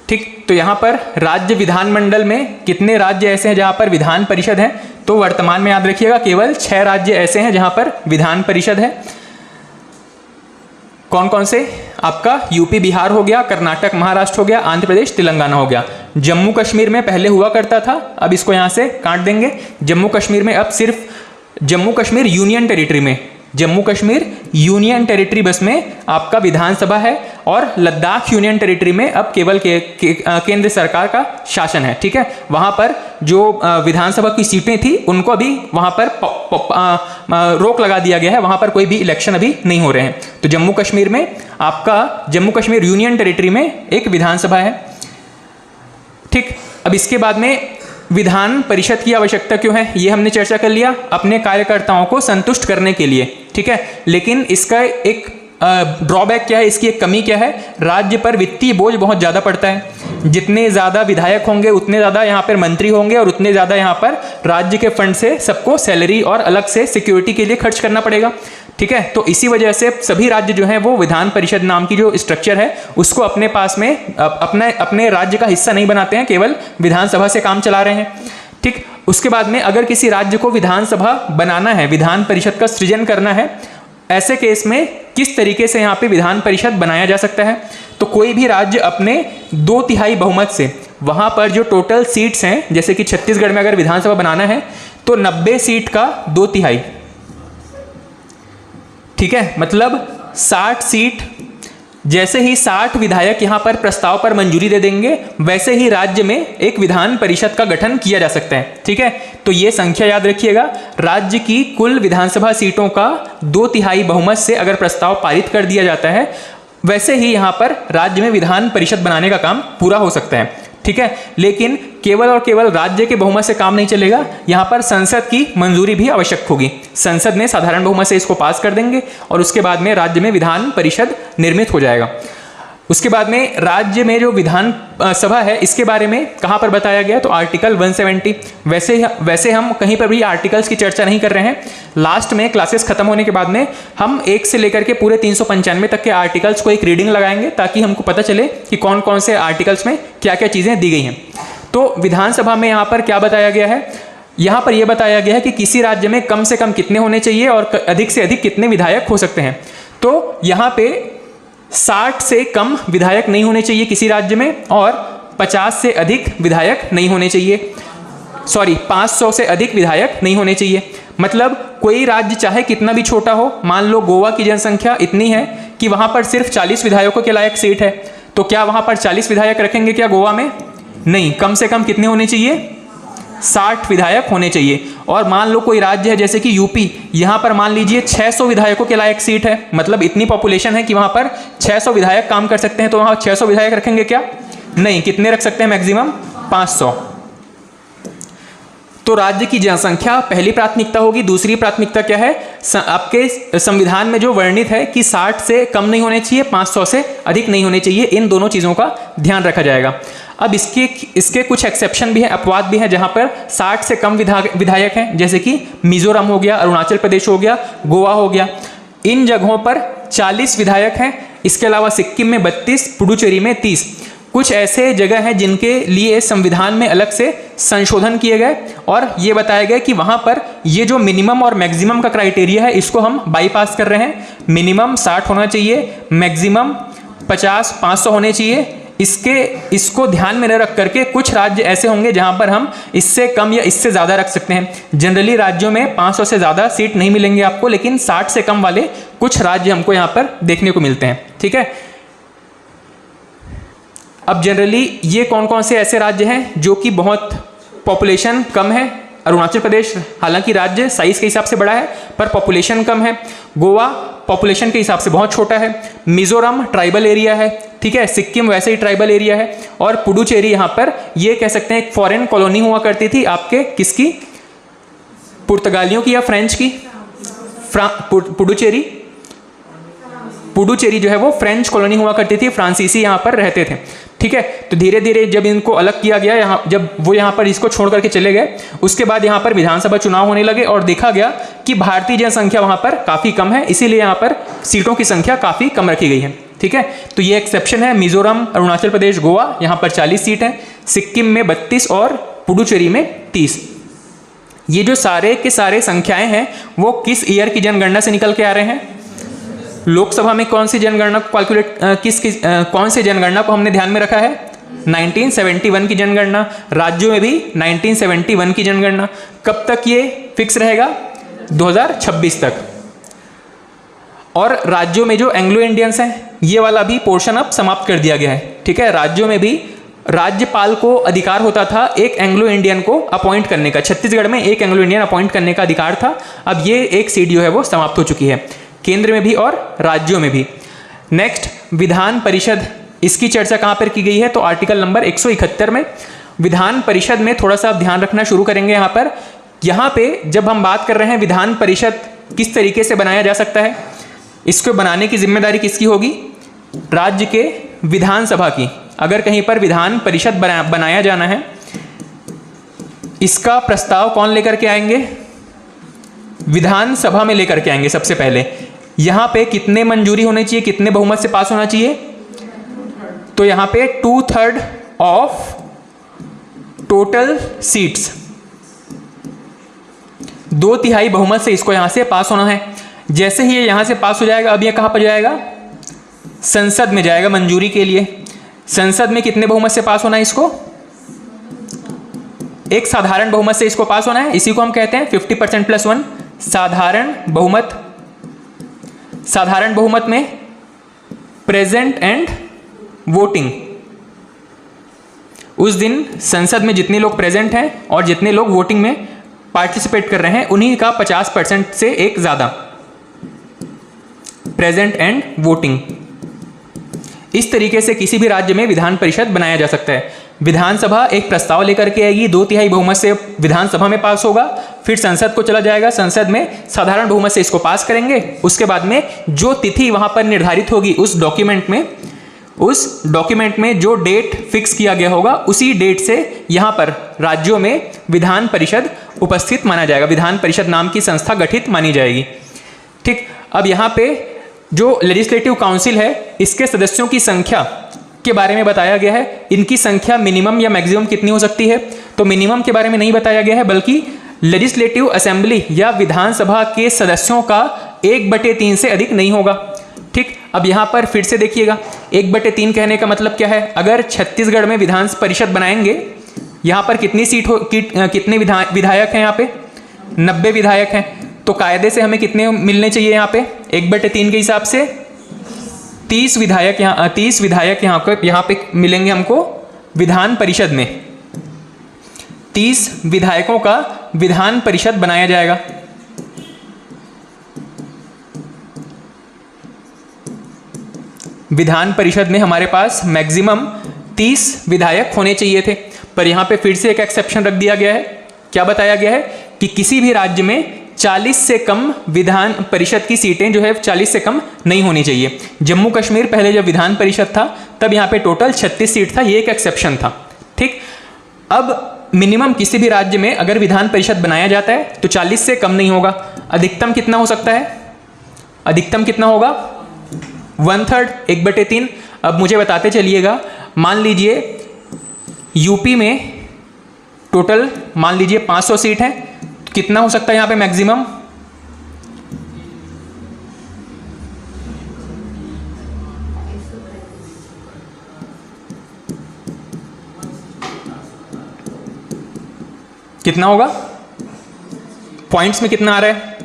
ठीक, तो यहाँ पर राज्य विधानमंडल में कितने राज्य ऐसे हैं जहाँ पर विधान परिषद है? तो वर्तमान में याद रखिएगा केवल 6 राज्य ऐसे हैं जहाँ पर विधान परिषद है। कौन कौन से? आपका यूपी बिहार हो गया, कर्नाटक महाराष्ट्र हो गया, आंध्र प्रदेश तेलंगाना हो गया। जम्मू कश्मीर में पहले हुआ करता था, अब इसको यहाँ से काट देंगे। जम्मू कश्मीर में अब सिर्फ जम्मू कश्मीर यूनियन टेरिटरी में, जम्मू कश्मीर यूनियन टेरिटरी बस में आपका विधानसभा है, और लद्दाख यूनियन टेरिटरी में अब केवल केंद्र सरकार का शासन है। ठीक है, वहाँ पर जो विधानसभा की सीटें थी उनको अभी वहाँ पर रोक लगा दिया गया है, वहाँ पर कोई भी इलेक्शन अभी नहीं हो रहे हैं। तो जम्मू कश्मीर में आपका जम्मू कश्मीर यूनियन टेरिटरी में एक विधानसभा है। ठीक, अब इसके बाद में विधान परिषद की आवश्यकता क्यों है ये हमने चर्चा कर लिया, अपने कार्यकर्ताओं को संतुष्ट करने के लिए। ठीक है, लेकिन इसका एक ड्रॉबैक क्या है, इसकी एक कमी क्या है? राज्य पर वित्तीय बोझ बहुत ज़्यादा पड़ता है। जितने ज़्यादा विधायक होंगे उतने ज़्यादा यहाँ पर मंत्री होंगे, और उतने ज़्यादा यहाँ पर राज्य के फंड से सबको सैलरी और अलग से सिक्योरिटी के लिए खर्च करना पड़ेगा। ठीक है, तो इसी वजह से सभी राज्य जो हैं वो विधान परिषद नाम की जो स्ट्रक्चर है उसको अपने पास में अपने राज्य का हिस्सा नहीं बनाते हैं, केवल विधानसभा से काम चला रहे हैं। ठीक, उसके बाद में अगर किसी राज्य को विधानसभा बनाना है, विधान परिषद का सृजन करना है, ऐसे केस में किस तरीके से यहाँ पे विधान परिषद बनाया जा सकता है? तो कोई भी राज्य अपने 2/3 बहुमत से, वहाँ पर जो टोटल सीट्स हैं, जैसे कि छत्तीसगढ़ में अगर विधानसभा बनाना है तो 90 सीट का 2/3, ठीक है, मतलब 60 सीट। जैसे ही 60 विधायक यहाँ पर प्रस्ताव पर मंजूरी दे देंगे, वैसे ही राज्य में एक विधान परिषद का गठन किया जा सकता है। ठीक है, तो ये संख्या याद रखिएगा, राज्य की कुल विधानसभा सीटों का 2/3 बहुमत से अगर प्रस्ताव पारित कर दिया जाता है, वैसे ही यहाँ पर राज्य में विधान परिषद बनाने का काम पूरा हो सकता है। ठीक है, लेकिन केवल और केवल राज्य के बहुमत से काम नहीं चलेगा, यहाँ पर संसद की मंजूरी भी आवश्यक होगी। संसद में साधारण बहुमत से इसको पास कर देंगे और उसके बाद में राज्य में विधान परिषद निर्मित हो जाएगा। उसके बाद में राज्य में जो विधान सभा है इसके बारे में कहाँ पर बताया गया? तो आर्टिकल 170। वैसे हम कहीं पर भी आर्टिकल्स की चर्चा नहीं कर रहे हैं। लास्ट में क्लासेस खत्म होने के बाद में हम 1 से लेकर के पूरे 395 तक के आर्टिकल्स को एक रीडिंग लगाएंगे, ताकि हमको पता चले कि कौन कौन से आर्टिकल्स में क्या क्या चीज़ें दी गई हैं। तो विधानसभा में यहाँ पर क्या बताया गया है? यहाँ पर यह बताया गया है कि किसी राज्य में कम से कम कितने होने चाहिए और अधिक से अधिक कितने विधायक हो सकते हैं। तो यहाँ पे 60 से कम विधायक नहीं होने चाहिए किसी राज्य में, और 50 से अधिक विधायक नहीं होने चाहिए, 500 से अधिक विधायक नहीं होने चाहिए। मतलब कोई राज्य चाहे कितना भी छोटा हो, मान लो गोवा की जनसंख्या इतनी है कि वहाँ पर सिर्फ 40 विधायकों के लायक सीट है, तो क्या वहाँ पर 40 विधायक रखेंगे क्या गोवा में? नहीं, कम से कम कितने होने चाहिए? 60 विधायक होने चाहिए। और मान लो कोई राज्य है जैसे कि यूपी, यहाँ पर मान लीजिए 600 विधायकों के लायक सीट है, मतलब इतनी पॉपुलेशन है कि वहाँ पर 600 विधायक काम कर सकते हैं, तो वहाँ 600 विधायक रखेंगे क्या? नहीं, कितने रख सकते हैं मैक्सिमम? 500। तो राज्य की जनसंख्या पहली प्राथमिकता होगी। दूसरी प्राथमिकता क्या है? आपके संविधान में जो वर्णित है कि 60 से कम नहीं होने चाहिए, 500 से अधिक नहीं होने चाहिए, इन दोनों चीज़ों का ध्यान रखा जाएगा। अब इसके कुछ एक्सेप्शन भी हैं, अपवाद भी हैं, जहां पर 60 से कम विधायक हैं, जैसे कि मिजोरम हो गया, अरुणाचल प्रदेश हो गया, गोवा हो गया। इन जगहों पर 40 विधायक हैं। इसके अलावा सिक्किम में 32, पुडुचेरी में 30। कुछ ऐसे जगह हैं जिनके लिए संविधान में अलग से संशोधन किए गए और ये बताया गया कि वहाँ पर ये जो मिनिमम और मैक्सिमम का क्राइटेरिया है इसको हम बाईपास कर रहे हैं। मिनिमम 60 होना चाहिए, मैक्सिमम 50-500 होने चाहिए। इसको ध्यान में न रख करके कुछ राज्य ऐसे होंगे जहां पर हम इससे कम या इससे ज़्यादा रख सकते हैं। जनरली राज्यों में 500 से ज़्यादा सीट नहीं मिलेंगे आपको, लेकिन 60 से कम वाले कुछ राज्य हमको यहाँ पर देखने को मिलते हैं। ठीक है, अब जनरली ये कौन कौन से ऐसे राज्य हैं जो कि बहुत पॉपुलेशन कम है? अरुणाचल प्रदेश हालांकि राज्य साइज के हिसाब से बड़ा है पर पॉपुलेशन कम है। गोवा पॉपुलेशन के हिसाब से बहुत छोटा है। मिजोरम ट्राइबल एरिया है, ठीक है। सिक्किम वैसे ही ट्राइबल एरिया है। और पुडुचेरी यहाँ पर ये कह सकते हैं एक फॉरेन कॉलोनी हुआ करती थी आपके, किसकी? पुर्तगालियों की या फ्रेंच की? पुडुचेरी पुडुचेरी जो है वो फ्रेंच कॉलोनी हुआ करती थी, फ्रांसीसी यहाँ पर रहते थे। ठीक है, तो धीरे धीरे जब इनको अलग किया गया, यहाँ जब वो यहाँ पर इसको छोड़ करके चले गए, उसके बाद यहाँ पर विधानसभा चुनाव होने लगे और देखा गया कि भारतीय जनसंख्या वहाँ पर काफ़ी कम है, इसीलिए यहाँ पर सीटों की संख्या काफ़ी कम रखी गई है। ठीक है, तो ये एक्सेप्शन है। मिजोरम, अरुणाचल प्रदेश, गोवा, यहाँ पर 40 सीट हैं, सिक्किम में 32 और पुडुचेरी में 30। ये जो सारे के सारे संख्याएं हैं वो किस ईयर की जनगणना से निकल के आ रहे हैं? लोकसभा में कौन सी जनगणना को कौन से जनगणना को हमने ध्यान में रखा है? 1971 की जनगणना। राज्यों में भी 1971 की जनगणना। कब तक ये फिक्स रहेगा? 2026 तक। और राज्यों में जो एंग्लो इंडियंस हैं, ये वाला भी पोर्शन अब समाप्त कर दिया गया है। ठीक है, राज्यों में भी राज्यपाल को अधिकार होता था एक एंग्लो इंडियन को अपॉइंट करने का। छत्तीसगढ़ में एक एंग्लो इंडियन अपॉइंट करने का अधिकार था, अब ये एक सीट जो है वो समाप्त हो चुकी है, केंद्र में भी और राज्यों में भी। नेक्स्ट, विधान परिषद, इसकी चर्चा कहाँ पर की गई है? तो आर्टिकल नंबर 171 में। विधान परिषद में थोड़ा सा ध्यान रखना शुरू करेंगे यहाँ पे जब हम बात कर रहे हैं विधान परिषद किस तरीके से बनाया जा सकता है, इसको बनाने की जिम्मेदारी किसकी होगी? राज्य के विधानसभा की। अगर कहीं पर विधान परिषद बनाया जाना है, इसका प्रस्ताव कौन लेकर के आएंगे? विधानसभा में लेकर के आएंगे सबसे पहले। यहाँ पे कितने मंजूरी होनी चाहिए, कितने बहुमत से पास होना चाहिए? तो यहाँ पे 2/3 ऑफ टोटल सीट्स, 2/3 बहुमत से इसको यहाँ से पास होना है। जैसे ही ये यहाँ से पास हो जाएगा, अब ये कहाँ पर जाएगा? संसद में जाएगा मंजूरी के लिए। संसद में कितने बहुमत से पास होना है इसको? एक साधारण बहुमत से इसको पास होना है, इसी को हम कहते हैं 50% + 1 साधारण बहुमत। साधारण बहुमत में प्रेजेंट एंड वोटिंग। उस दिन संसद में जितने लोग प्रेजेंट हैं और जितने लोग वोटिंग में पार्टिसिपेट कर रहे हैं, उन्हीं का 50% से एक ज़्यादा प्रेजेंट एंड वोटिंग। इस तरीके से किसी भी राज्य में विधान परिषद बनाया जा सकता है। विधानसभा एक प्रस्ताव लेकर के आएगी, 2/3 बहुमत से विधानसभा में पास होगा, फिर संसद को चला जाएगा, संसद में साधारण बहुमत से इसको पास करेंगे। उसके बाद में जो तिथि वहां पर निर्धारित होगी उस डॉक्यूमेंट में जो डेट फिक्स किया गया होगा, उसी डेट से यहाँ पर राज्यों में विधान परिषद उपस्थित माना जाएगा, विधान परिषद नाम की संस्था गठित मानी जाएगी। ठीक, अब यहाँ पे जो लेजिस्लेटिव काउंसिल है, इसके सदस्यों की संख्या के बारे में बताया गया है। इनकी संख्या मिनिमम या मैक्सिमम कितनी हो सकती है? तो मिनिमम के बारे में नहीं बताया गया है, बल्कि लेजिस्लेटिव असेंबली या विधानसभा के सदस्यों का 1/3 से अधिक नहीं होगा। ठीक, अब यहाँ पर फिर से देखिएगा, 1/3 कहने का मतलब क्या है? अगर छत्तीसगढ़ में विधान परिषद बनाएंगे, यहाँ पर कितनी कितने विधायक हैं? यहाँ पे 90 विधायक हैं। तो कायदे से हमें कितने मिलने चाहिए? यहाँ पे 1/3 के हिसाब से 30 विधायक यहाँ पे मिलेंगे हमको विधान परिषद में। 30 विधायकों का विधान परिषद बनाया जाएगा। विधान परिषद में हमारे पास मैक्सिमम 30 विधायक होने चाहिए थे, पर यहाँ पे फिर से एक एक्सेप्शन रख दिया गया है। क्या बताया गया है? कि किसी भी राज्य में 40 से कम विधान परिषद की सीटें जो है 40 से कम नहीं होनी चाहिए। जम्मू कश्मीर पहले जब विधान परिषद था तब यहाँ पे टोटल 36 सीट था, ये एक एक्सेप्शन था। ठीक, अब मिनिमम किसी भी राज्य में अगर विधान परिषद बनाया जाता है तो 40 से कम नहीं होगा। अधिकतम कितना हो सकता है? अधिकतम कितना होगा? 1/3, 1/3। अब मुझे बताते चलिएगा, मान लीजिए यूपी में टोटल मान लीजिए 500 सीट है, कितना हो सकता है यहाँ पे मैक्सिमम? कितना होगा? पॉइंट्स में कितना आ रहा है?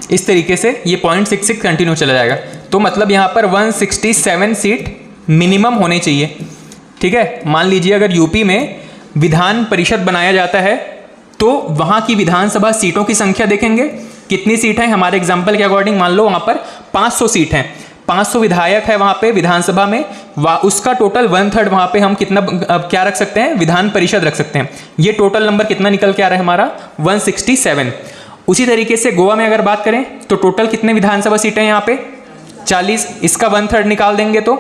इस तरीके से ये 0.66 कंटिन्यू चला जाएगा। तो मतलब यहाँ पर 167 सीट मिनिमम होने चाहिए। ठीक है, मान लीजिए अगर यूपी में विधान परिषद बनाया जाता है तो वहाँ की विधानसभा सीटों की संख्या देखेंगे, कितनी सीट है? हमारे एग्जाम्पल के अकॉर्डिंग मान लो वहाँ पर 500 सीट हैं। 500 विधायक है वहाँ पे विधानसभा में, उसका टोटल 1/3 वहाँ पे हम कितना क्या रख सकते हैं, विधान परिषद रख सकते हैं। ये टोटल नंबर कितना निकल के आ रहा है हमारा 167। उसी तरीके से गोवा में अगर बात करें तो टोटल कितने विधानसभा सीटें हैं यहाँ पे 40, इसका 1/3 निकाल देंगे तो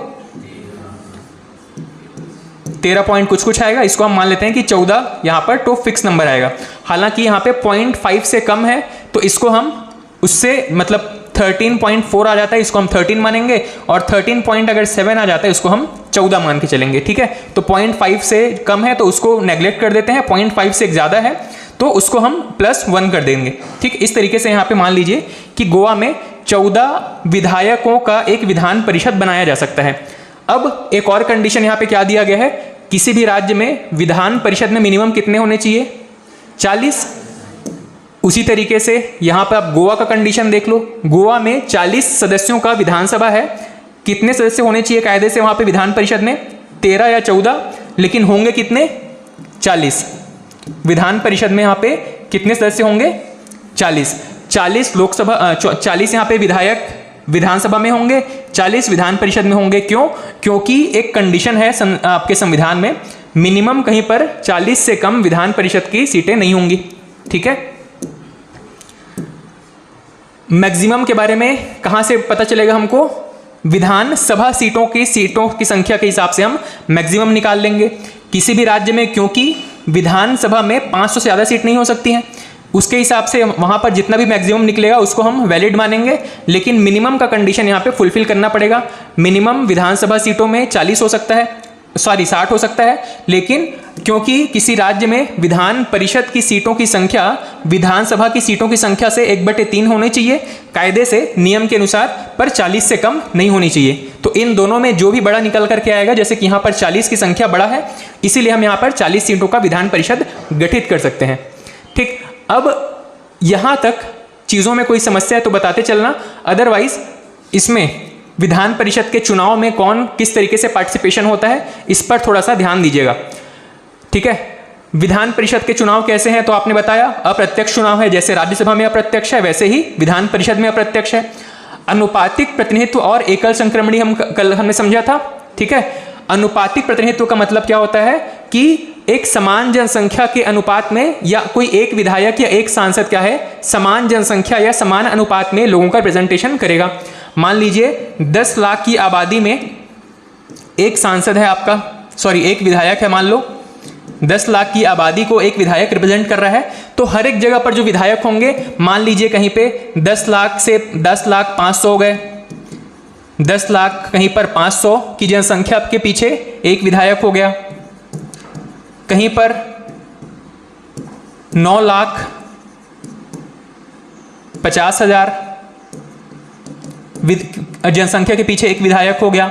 13 पॉइंट कुछ आएगा। इसको हम मान लेते हैं कि 14 यहाँ पर तो फिक्स नंबर आएगा। हालांकि यहाँ पे 0.5 से कम है तो इसको हम उससे मतलब 13.4 आ जाता है, इसको हम 13 मानेंगे, और 13 पॉइंट अगर 7 आ जाता है इसको हम 14 मान के चलेंगे। ठीक है, तो 0.5 से कम है तो उसको नेग्लेक्ट कर देते हैं, 0.5 से ज़्यादा है तो उसको हम +1 कर देंगे। ठीक, इस तरीके से यहाँ पे मान लीजिए कि गोवा में 14 विधायकों का एक विधान परिषद बनाया जा सकता है। अब एक और कंडीशन यहाँ पे क्या दिया गया है, किसी भी राज्य में विधान परिषद में मिनिमम कितने होने चाहिए 40। उसी तरीके से यहाँ पे आप गोवा का कंडीशन देख लो, गोवा में 40 सदस्यों का विधानसभा है, कितने सदस्य होने चाहिए कायदे से वहाँ पे विधान परिषद में 13 या 14, लेकिन होंगे कितने 40। विधान परिषद में यहाँ पे कितने सदस्य होंगे 40 लोकसभा 40 यहाँ पे विधायक विधानसभा में होंगे, 40 विधान परिषद में होंगे। क्यों? क्योंकि एक कंडीशन है आपके संविधान में, मिनिमम कहीं पर 40 से कम विधान परिषद की सीटें नहीं होंगी। ठीक है, मैक्सिमम के बारे में कहां से पता चलेगा हमको, विधानसभा सीटों की संख्या के हिसाब से हम मैक्सिमम निकाल लेंगे किसी भी राज्य में, क्योंकि विधानसभा में 500 से ज़्यादा सीट नहीं हो सकती हैं। उसके हिसाब से वहां पर जितना भी मैक्सिमम निकलेगा उसको हम वैलिड मानेंगे, लेकिन मिनिमम का कंडीशन यहाँ पे फुलफिल करना पड़ेगा। मिनिमम विधानसभा सीटों में 40 हो सकता है, 60 हो सकता है, लेकिन क्योंकि किसी राज्य में विधान परिषद की सीटों की संख्या विधानसभा की सीटों की संख्या से 1/3 होनी चाहिए कायदे से नियम के अनुसार, पर 40 से कम नहीं होनी चाहिए। तो इन दोनों में जो भी बड़ा निकल करके आएगा, जैसे कि यहाँ पर 40 की संख्या बड़ा है, इसीलिए हम यहाँ पर 40 सीटों का विधान परिषद गठित कर सकते हैं। ठीक, अब यहाँ तक चीज़ों में कोई समस्या है तो बताते चलना, अदरवाइज इसमें विधान परिषद के चुनाव में कौन किस तरीके से पार्टिसिपेशन होता है इस पर थोड़ा सा ध्यान दीजिएगा। ठीक है, विधान परिषद के चुनाव कैसे हैं तो आपने बताया अप्रत्यक्ष चुनाव है, जैसे राज्यसभा में अप्रत्यक्ष है वैसे ही विधान परिषद में अप्रत्यक्ष है। अनुपातिक प्रतिनिधित्व और एकल संक्रमणी हमने समझा था। ठीक है, अनुपातिक प्रतिनिधित्व का मतलब क्या होता है कि एक समान जनसंख्या के अनुपात में, या कोई एक विधायक या एक सांसद क्या है समान जनसंख्या या समान अनुपात में लोगों का रिप्रेजेंटेशन करेगा। मान लीजिए 10 लाख की आबादी में एक सांसद है आपका, एक विधायक है, मान लो 10 लाख की आबादी को एक विधायक रिप्रेजेंट कर रहा है, तो हर एक जगह पर जो विधायक होंगे, मान लीजिए कहीं पे 10 लाख से 10 लाख 500 हो गए, 10 लाख कहीं पर 500 की जनसंख्या के पीछे एक विधायक हो गया, कहीं पर 9,50,000 जनसंख्या के पीछे एक विधायक हो गया।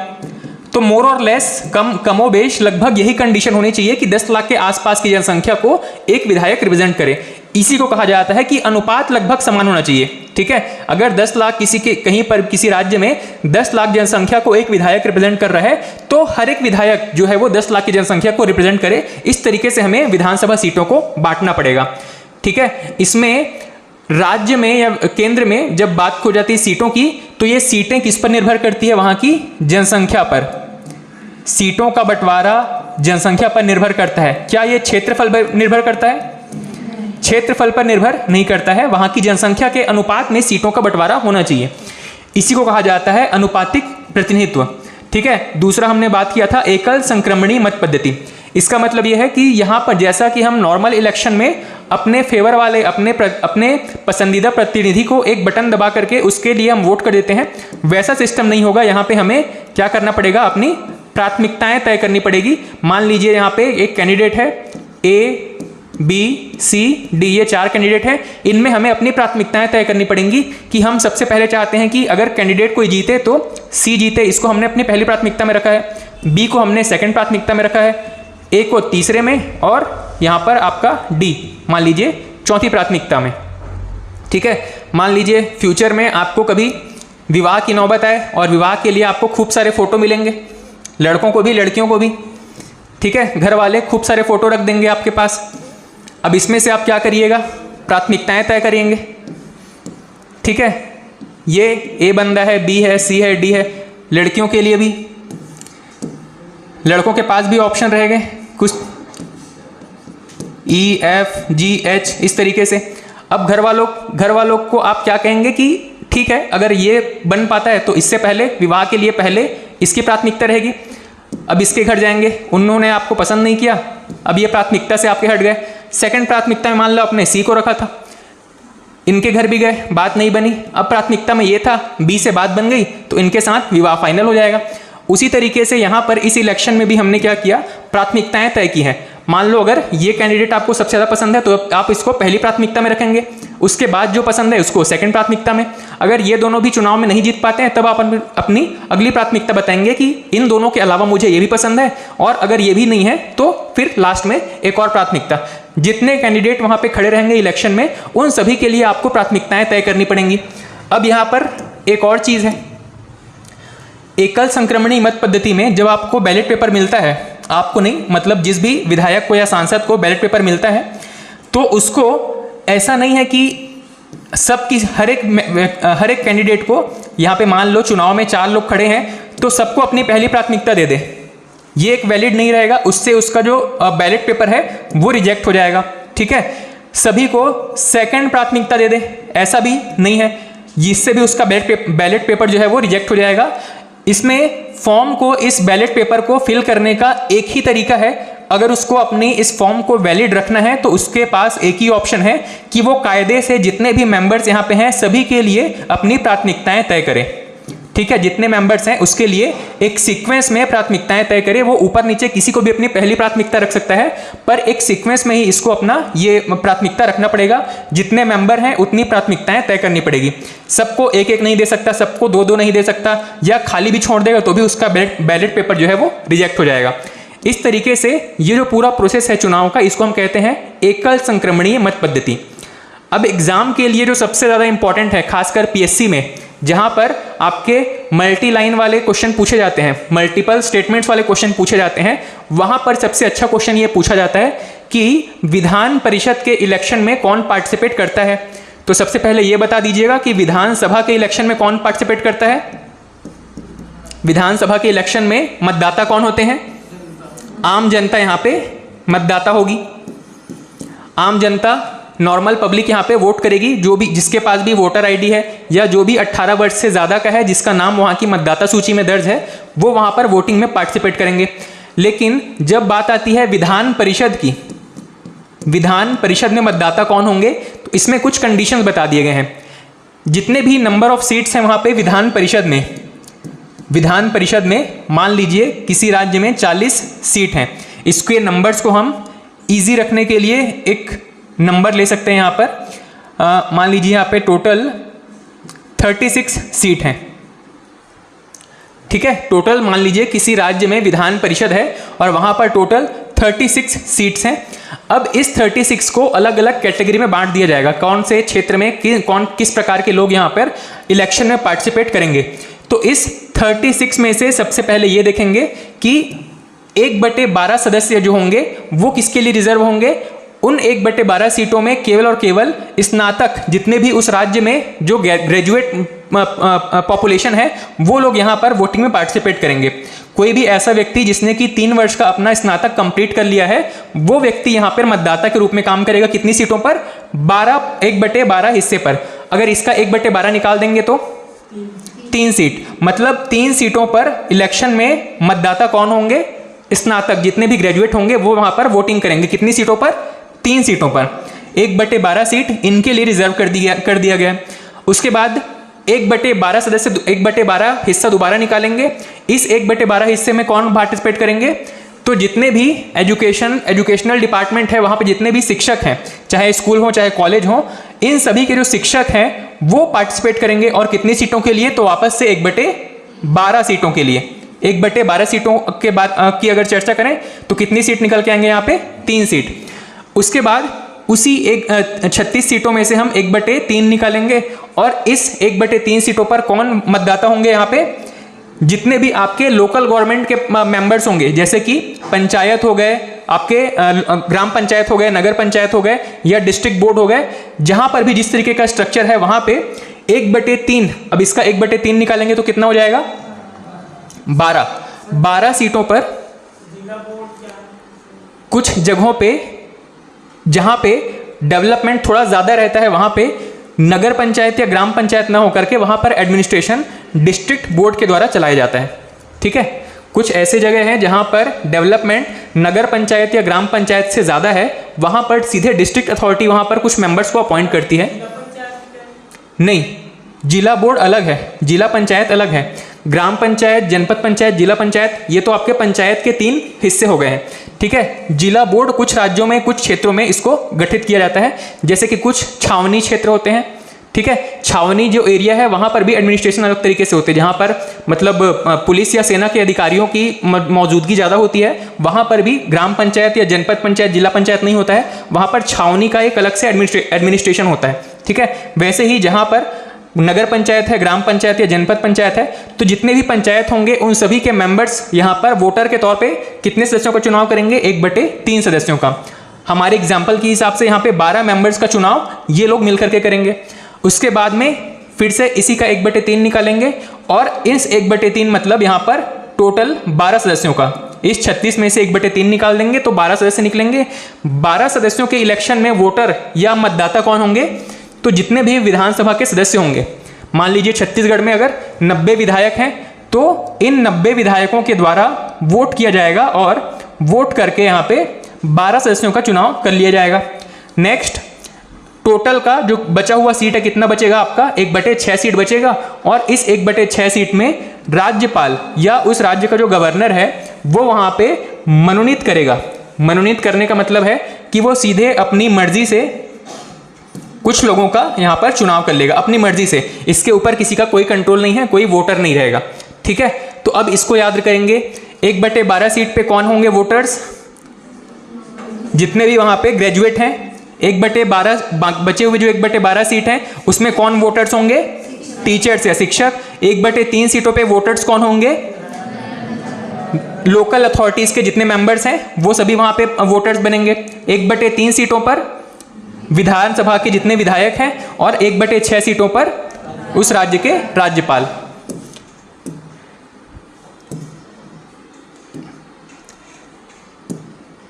तो मोर और लेस कमोबेश लगभग यही कंडीशन होनी चाहिए कि 10 लाख के आसपास की जनसंख्या को एक विधायक रिप्रेजेंट करे। इसी को कहा जाता है कि अनुपात लगभग समान होना चाहिए। ठीक है, अगर 10 लाख कहीं पर किसी राज्य में 10 लाख जनसंख्या को एक विधायक रिप्रेजेंट कर रहा है, तो हर एक विधायक जो है वो 10 लाख की जनसंख्या को रिप्रेजेंट करे। इस तरीके से हमें विधानसभा सीटों को बांटना पड़ेगा। ठीक है, इसमें राज्य में या केंद्र में जब बात हो जाती है सीटों की, तो ये सीटें किस पर निर्भर करती है, वहां की जनसंख्या पर। सीटों का बंटवारा जनसंख्या पर निर्भर करता है। क्या ये क्षेत्रफल पर निर्भर करता है? क्षेत्रफल पर निर्भर नहीं करता है, वहां की जनसंख्या के अनुपात में सीटों का बंटवारा होना चाहिए। इसी को कहा जाता है अनुपातिक प्रतिनिधित्व। ठीक है, दूसरा हमने बात किया था एकल संक्रमणी मत पद्धति। इसका मतलब यह है कि यहाँ पर जैसा कि हम नॉर्मल इलेक्शन में अपने फेवर वाले अपने पसंदीदा प्रतिनिधि को एक बटन दबा करके उसके लिए हम वोट कर देते हैं, वैसा सिस्टम नहीं होगा। यहाँ पे हमें क्या करना पड़ेगा, अपनी प्राथमिकताएं तय करनी पड़ेगी। मान लीजिए यहाँ पे एक कैंडिडेट है, A, B, C, D, ये 4 कैंडिडेट हैं। इनमें हमें अपनी प्राथमिकताएं तय करनी पड़ेंगी कि हम सबसे पहले चाहते हैं कि अगर कैंडिडेट कोई जीते तो C जीते, इसको हमने अपनी पहली प्राथमिकता में रखा है, B को हमने सेकंड प्राथमिकता में रखा है, A को तीसरे में, और यहाँ पर आपका D मान लीजिए चौथी प्राथमिकता में। ठीक है, मान लीजिए फ्यूचर में आपको कभी विवाह की नौबत आए और विवाह के लिए आपको खूब सारे फोटो मिलेंगे, लड़कों को भी लड़कियों को भी। ठीक है, घर वाले खूब सारे फोटो रख देंगे आपके पास। अब इसमें से आप क्या करिएगा, प्राथमिकताएं तय करेंगे। ठीक है, ये A बंदा है, B है, C है, D है, लड़कियों के लिए भी, लड़कों के पास भी ऑप्शन रहेंगे कुछ EFGH इस तरीके से। अब घर वालों को आप क्या कहेंगे कि ठीक है, अगर ये बन पाता है तो इससे पहले, विवाह के लिए पहले इसकी प्राथमिकता रहेगी। अब इसके घर जाएंगे, उन्होंने आपको पसंद नहीं किया, अब ये प्राथमिकता से आपके हट गए। सेकंड प्राथमिकता में मान लो आपने C को रखा था, इनके घर भी गए, बात नहीं बनी, अब प्राथमिकता में ये था, B से बात बन गई तो इनके साथ विवाह फाइनल हो जाएगा। उसी तरीके से यहाँ पर इस इलेक्शन में भी हमने क्या किया, प्राथमिकताएं तय की हैं। मान लो अगर ये कैंडिडेट आपको सबसे ज़्यादा पसंद है तो आप इसको पहली प्राथमिकता में रखेंगे, उसके बाद जो पसंद है उसको सेकंड प्राथमिकता में। अगर ये दोनों भी चुनाव में नहीं जीत पाते हैं तब आप अपनी अगली प्राथमिकता बताएंगे कि इन दोनों के अलावा मुझे ये भी पसंद है, और अगर ये भी नहीं है तो फिर लास्ट में एक और प्राथमिकता। जितने कैंडिडेट वहाँ पर खड़े रहेंगे इलेक्शन में, उन सभी के लिए आपको प्राथमिकताएँ तय करनी पड़ेंगी। अब यहाँ पर एक और चीज़ है, एकल संक्रमणीय मत पद्धति में जब आपको बैलेट पेपर मिलता है, आपको नहीं मतलब जिस भी विधायक को या सांसद को बैलेट पेपर मिलता है, तो उसको ऐसा नहीं है कि सबकी हर एक कैंडिडेट को, यहाँ पे मान लो चुनाव में 4 लोग खड़े हैं तो सबको अपनी पहली प्राथमिकता दे दे, ये एक वैलिड नहीं रहेगा, उससे उसका जो बैलेट पेपर है वो रिजेक्ट हो जाएगा। ठीक है, सभी को सेकंड प्राथमिकता दे दे, ऐसा भी नहीं है, जिससे भी उसका बैलेट पेपर जो है वो रिजेक्ट हो जाएगा। इसमें फॉर्म को, इस बैलेट पेपर को फिल करने का एक ही तरीका है, अगर उसको अपनी इस फॉर्म को वैलिड रखना है तो उसके पास एक ही ऑप्शन है कि वो कायदे से जितने भी मेंबर्स यहाँ पे हैं सभी के लिए अपनी प्राथमिकताएं तय करें। ठीक है, जितने मेंबर्स हैं उसके लिए एक सीक्वेंस में प्राथमिकताएं तय करें। वो ऊपर नीचे किसी को भी अपनी पहली प्राथमिकता रख सकता है, पर एक सीक्वेंस में ही इसको अपना ये प्राथमिकता रखना पड़ेगा। जितने मेंबर हैं उतनी प्राथमिकताएं तय करनी पड़ेगी। सबको एक एक नहीं दे सकता, सबको 2-2 नहीं दे सकता, या खाली भी छोड़ देगा तो भी उसका बैलेट पेपर जो है वो रिजेक्ट हो जाएगा। इस तरीके से ये जो पूरा प्रोसेस है चुनाव का, इसको हम कहते हैं एकल संक्रमणीय मत पद्धति। अब एग्जाम के लिए जो सबसे ज़्यादा इंपॉर्टेंट है, खासकर PSC में, जहां पर आपके मल्टी लाइन वाले क्वेश्चन पूछे जाते हैं, मल्टीपल स्टेटमेंट्स वाले क्वेश्चन पूछे जाते हैं, वहां पर सबसे अच्छा क्वेश्चन ये पूछा जाता है कि विधान परिषद के इलेक्शन में कौन पार्टिसिपेट करता है। तो सबसे पहले ये बता दीजिएगा कि विधानसभा के इलेक्शन में कौन पार्टिसिपेट करता है। विधानसभा के इलेक्शन में मतदाता कौन होते हैं? आम जनता यहाँ पे मतदाता होगी। आम जनता, नॉर्मल पब्लिक यहाँ पे वोट करेगी, जो भी जिसके पास भी वोटर आईडी है या जो भी 18 वर्ष से ज़्यादा का है, जिसका नाम वहाँ की मतदाता सूची में दर्ज है, वो वहाँ पर वोटिंग में पार्टिसिपेट करेंगे। लेकिन जब बात आती है विधान परिषद की, विधान परिषद में मतदाता कौन होंगे, तो इसमें कुछ कंडीशंस बता दिए गए हैं। जितने भी नंबर ऑफ सीट्स हैं वहाँ पे विधान परिषद में मान लीजिए किसी राज्य में 40 सीट हैं। इसके नंबर्स को हम ईजी रखने के लिए एक नंबर ले सकते हैं। यहाँ पर मान लीजिए यहाँ पे टोटल 36 सीट हैं। ठीक है, टोटल मान लीजिए किसी राज्य में विधान परिषद है और वहाँ पर टोटल 36 सीट्स हैं। अब इस 36 को अलग अलग कैटेगरी में बांट दिया जाएगा, कौन से क्षेत्र में किस प्रकार के लोग यहाँ पर इलेक्शन में पार्टिसिपेट करेंगे। तो इस 36 में से सबसे पहले ये देखेंगे कि 1/12 सदस्य जो होंगे वो किसके लिए रिजर्व होंगे। उन 1/12 सीटों में केवल और केवल स्नातक, जितने भी उस राज्य में जो ग्रेजुएट पॉपुलेशन है, वो लोग यहाँ पर वोटिंग में पार्टिसिपेट करेंगे। कोई भी ऐसा व्यक्ति जिसने कि 3 वर्ष का अपना स्नातक कंप्लीट कर लिया है, वो व्यक्ति यहाँ पर मतदाता के रूप में काम करेगा। कितनी सीटों पर? 1/12 हिस्से पर। अगर इसका 1/12 निकाल देंगे तो 3 सीट, मतलब 3 सीटों पर इलेक्शन में मतदाता कौन होंगे? स्नातक, जितने भी ग्रेजुएट होंगे वो वहां पर वोटिंग करेंगे। कितनी सीटों पर? 3 सीटों पर। 1/12 सीट इनके लिए रिजर्व कर दिया गया। उसके बाद 1/12 सदस्य, 1/12 हिस्सा दोबारा निकालेंगे। इस 1/12 हिस्से में कौन पार्टिसिपेट करेंगे? तो जितने भी एजुकेशनल डिपार्टमेंट है, वहाँ पे जितने भी शिक्षक हैं, चाहे स्कूल हो चाहे कॉलेज हो, इन सभी के जो शिक्षक हैं वो पार्टिसिपेट करेंगे। और कितनी सीटों के लिए? तो वापस से 1/12 सीटों के लिए। 1/12 सीटों के बाद की अगर चर्चा करें तो कितनी सीट निकल के आएंगे यहाँ पे? 3 सीट। उसके बाद उसी 36 सीटों में से हम 1/3 निकालेंगे और इस 1/3 सीटों पर कौन मतदाता होंगे? यहाँ पे जितने भी आपके लोकल गवर्नमेंट के मेंबर्स होंगे, जैसे कि पंचायत हो गए, आपके ग्राम पंचायत हो गए, नगर पंचायत हो गए या डिस्ट्रिक्ट बोर्ड हो गए, जहां पर भी जिस तरीके का स्ट्रक्चर है वहां पे 1/3। अब इसका 1/3 निकालेंगे तो कितना हो जाएगा? 12 सीटों पर जिला बोर्ड क्या है? कुछ जगहों पे जहाँ पे डेवलपमेंट थोड़ा ज़्यादा रहता है वहाँ पे नगर पंचायत या ग्राम पंचायत ना होकर के वहाँ पर एडमिनिस्ट्रेशन डिस्ट्रिक्ट बोर्ड के द्वारा चलाया जाता है। ठीक है, कुछ ऐसे जगह हैं जहाँ पर डेवलपमेंट नगर पंचायत या ग्राम पंचायत से ज़्यादा है, वहाँ पर सीधे डिस्ट्रिक्ट अथॉरिटी वहाँ पर कुछ मेंबर्स को अपॉइंट करती है। जिला पंचायत क्या है? नहीं, जिला बोर्ड अलग है, जिला पंचायत अलग है। ग्राम पंचायत, जनपद पंचायत, जिला पंचायत, ये तो आपके पंचायत के 3 हिस्से हो गए हैं। ठीक है, जिला बोर्ड कुछ राज्यों में, कुछ क्षेत्रों में इसको गठित किया जाता है, जैसे कि कुछ छावनी क्षेत्र होते हैं। ठीक है, छावनी जो एरिया है वहाँ पर भी एडमिनिस्ट्रेशन अलग तरीके से होते हैं, जहाँ पर मतलब पुलिस या सेना के अधिकारियों की मौजूदगी ज़्यादा होती है, वहाँ पर भी ग्राम पंचायत या जनपद पंचायत, जिला पंचायत नहीं होता है, वहाँ पर छावनी का एक अलग से एडमिनिस्ट्रेशन होता है। ठीक है, वैसे ही जहाँ पर नगर पंचायत है, ग्राम पंचायत या जनपद पंचायत है, तो जितने भी पंचायत होंगे उन सभी के मेंबर्स यहाँ पर वोटर के तौर पे कितने सदस्यों का चुनाव करेंगे? 1/3 सदस्यों का। हमारे एग्जाम्पल के हिसाब से यहाँ पे 12 मेंबर्स का चुनाव ये लोग मिलकर के करेंगे। उसके बाद में फिर से इसी का 1/3 निकालेंगे और इस 1/3 मतलब यहाँ पर टोटल 12 सदस्यों का, इस 36 में से 1/3 निकाल देंगे तो 12 सदस्य निकलेंगे। 12 सदस्यों के इलेक्शन में वोटर या मतदाता कौन होंगे? तो जितने भी विधानसभा के सदस्य होंगे, मान लीजिए छत्तीसगढ़ में अगर 90 विधायक हैं तो इन 90 विधायकों के द्वारा वोट किया जाएगा और वोट करके यहाँ पे 12 सदस्यों का चुनाव कर लिया जाएगा। नेक्स्ट, टोटल का जो बचा हुआ सीट है कितना बचेगा आपका? 1/6 सीट बचेगा और इस 1/6 सीट में राज्यपाल या उस राज्य का जो गवर्नर है वो वहाँ पे मनोनीत करेगा। मनोनीत करने का मतलब है कि वो सीधे अपनी मर्जी से कुछ लोगों का यहाँ पर चुनाव कर लेगा, अपनी मर्जी से। इसके ऊपर किसी का कोई कंट्रोल नहीं है, कोई वोटर नहीं रहेगा। ठीक है, तो अब इसको याद करेंगे। 1/12 सीट पे कौन होंगे वोटर्स? जितने भी वहाँ पे ग्रेजुएट हैं। 1/12 बचे हुए जो 1/12 सीट हैं उसमें कौन वोटर्स होंगे? टीचर्स या शिक्षक। 1/3 सीटों पे वोटर्स कौन होंगे? लोकल अथॉरिटीज के जितने मेंबर्स हैं वो सभी वहाँ पे वोटर्स बनेंगे। 1/3 सीटों पर विधानसभा के जितने विधायक हैं और 1/6 सीटों पर उस राज्य के राज्यपाल।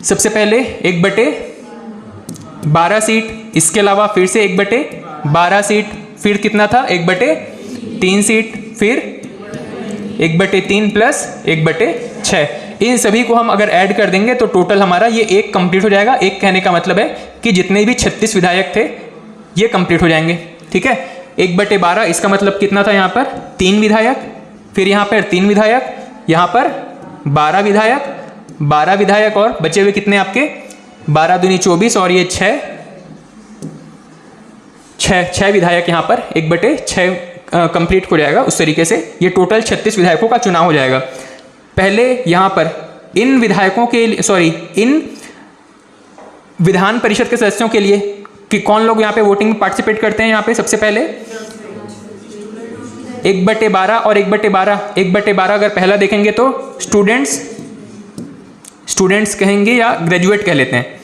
सबसे पहले 1/12 सीट, इसके अलावा फिर से 1/12 सीट, फिर कितना था? 1/3 सीट, फिर 1/3 प्लस 1/6। इन सभी को हम अगर ऐड कर देंगे तो टोटल हमारा ये 1 कंप्लीट हो जाएगा। 1 कहने का मतलब है कि जितने भी 36 विधायक थे ये कंप्लीट हो जाएंगे। ठीक है, 1/12 इसका मतलब कितना था? यहाँ पर 3 विधायक, फिर यहाँ पर 3 विधायक, यहाँ पर 12 विधायक, 12 विधायक और बचे हुए कितने आपके? 12 दूनी 24 और ये 6 विधायक यहाँ पर 1/6 कंप्लीट हो जाएगा। उस तरीके से ये टोटल 36 विधायकों का चुनाव हो जाएगा। पहले यहाँ पर इन विधायकों के लिए, इन विधान परिषद के सदस्यों के लिए कि कौन लोग यहाँ पे वोटिंग में पार्टिसिपेट करते हैं? यहाँ पे सबसे पहले 1/12 और 1/12। 1/12 अगर पहला देखेंगे तो स्टूडेंट्स कहेंगे या ग्रेजुएट कह लेते हैं,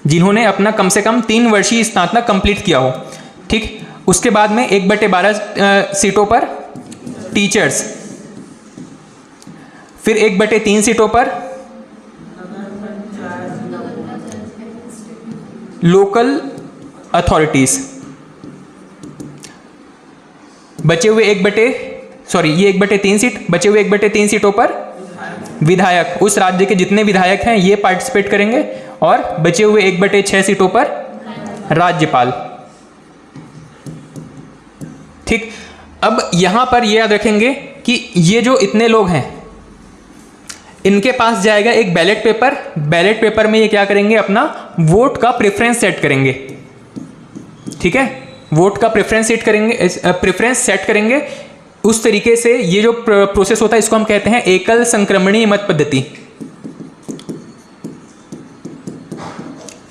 जिन्होंने अपना कम से कम 3 वर्षीय स्नातक कंप्लीट किया हो। ठीक, उसके बाद में 1/12 सीटों पर टीचर्स, फिर 1/3 सीटों पर लोकल अथॉरिटीज, बचे हुए 1/3 सीट, बचे हुए 1/3 सीटों पर विधायक, उस राज्य के जितने विधायक हैं ये पार्टिसिपेट करेंगे और बचे हुए 1/6 सीटों पर राज्यपाल। ठीक, अब यहां पर ये याद रखेंगे कि ये जो इतने लोग हैं इनके पास जाएगा एक बैलेट पेपर। बैलेट पेपर में ये क्या करेंगे? अपना वोट का प्रेफरेंस सेट करेंगे। ठीक है, वोट का प्रेफरेंस सेट करेंगे। उस तरीके से ये जो प्रोसेस होता है इसको हम कहते हैं एकल संक्रमणीय मत पद्धति।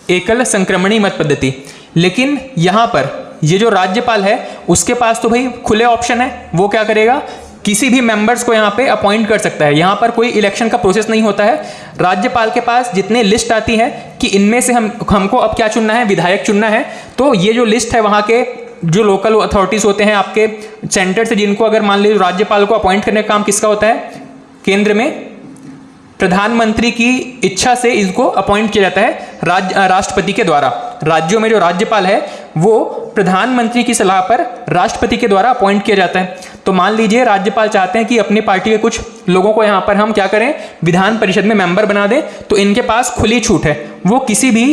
एकल संक्रमणीय मत पद्धति। लेकिन यहां पर ये जो राज्यपाल है उसके पास तो भाई खुले ऑप्शन है, वो क्या करेगा? किसी भी मेंबर्स को यहाँ पे अपॉइंट कर सकता है। यहाँ पर कोई इलेक्शन का प्रोसेस नहीं होता है। राज्यपाल के पास जितने लिस्ट आती है कि इनमें से हमको अब क्या चुनना है? विधायक चुनना है। तो ये जो लिस्ट है वहाँ के जो लोकल अथॉरिटीज़ होते हैं आपके सेंटर से, जिनको अगर मान लीजिए राज्यपाल को अपॉइंट करने का काम किसका होता है, केंद्र में प्रधानमंत्री की इच्छा से इसको अपॉइंट किया जाता है राष्ट्रपति के द्वारा। राज्यों में जो राज्यपाल है वो प्रधानमंत्री की सलाह पर राष्ट्रपति के द्वारा अपॉइंट किया जाता है। तो मान लीजिए राज्यपाल चाहते हैं कि अपनी पार्टी के कुछ लोगों को यहाँ पर हम क्या करें, विधान परिषद में मेंबर बना दें, तो इनके पास खुली छूट है, वो किसी भी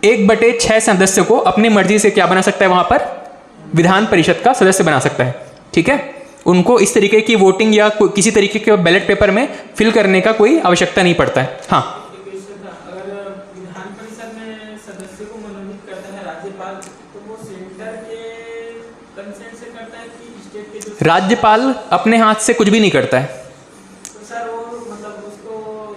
1/6 सदस्य को अपनी मर्जी से क्या बना सकता है, वहां पर विधान परिषद का सदस्य बना सकता है। ठीक है, उनको इस तरीके की वोटिंग या किसी तरीके के बैलेट पेपर में फिल करने का कोई आवश्यकता नहीं पड़ता है। हाँ, अगर विधान परिषद में सदस्य को मनोनीत करता है राज्यपाल, तो वो सेंटर के कंसेंट से करता है कि स्टेट के जो राज्यपाल अपने हाथ से कुछ भी नहीं करता है। तो सर वो मतलब उसको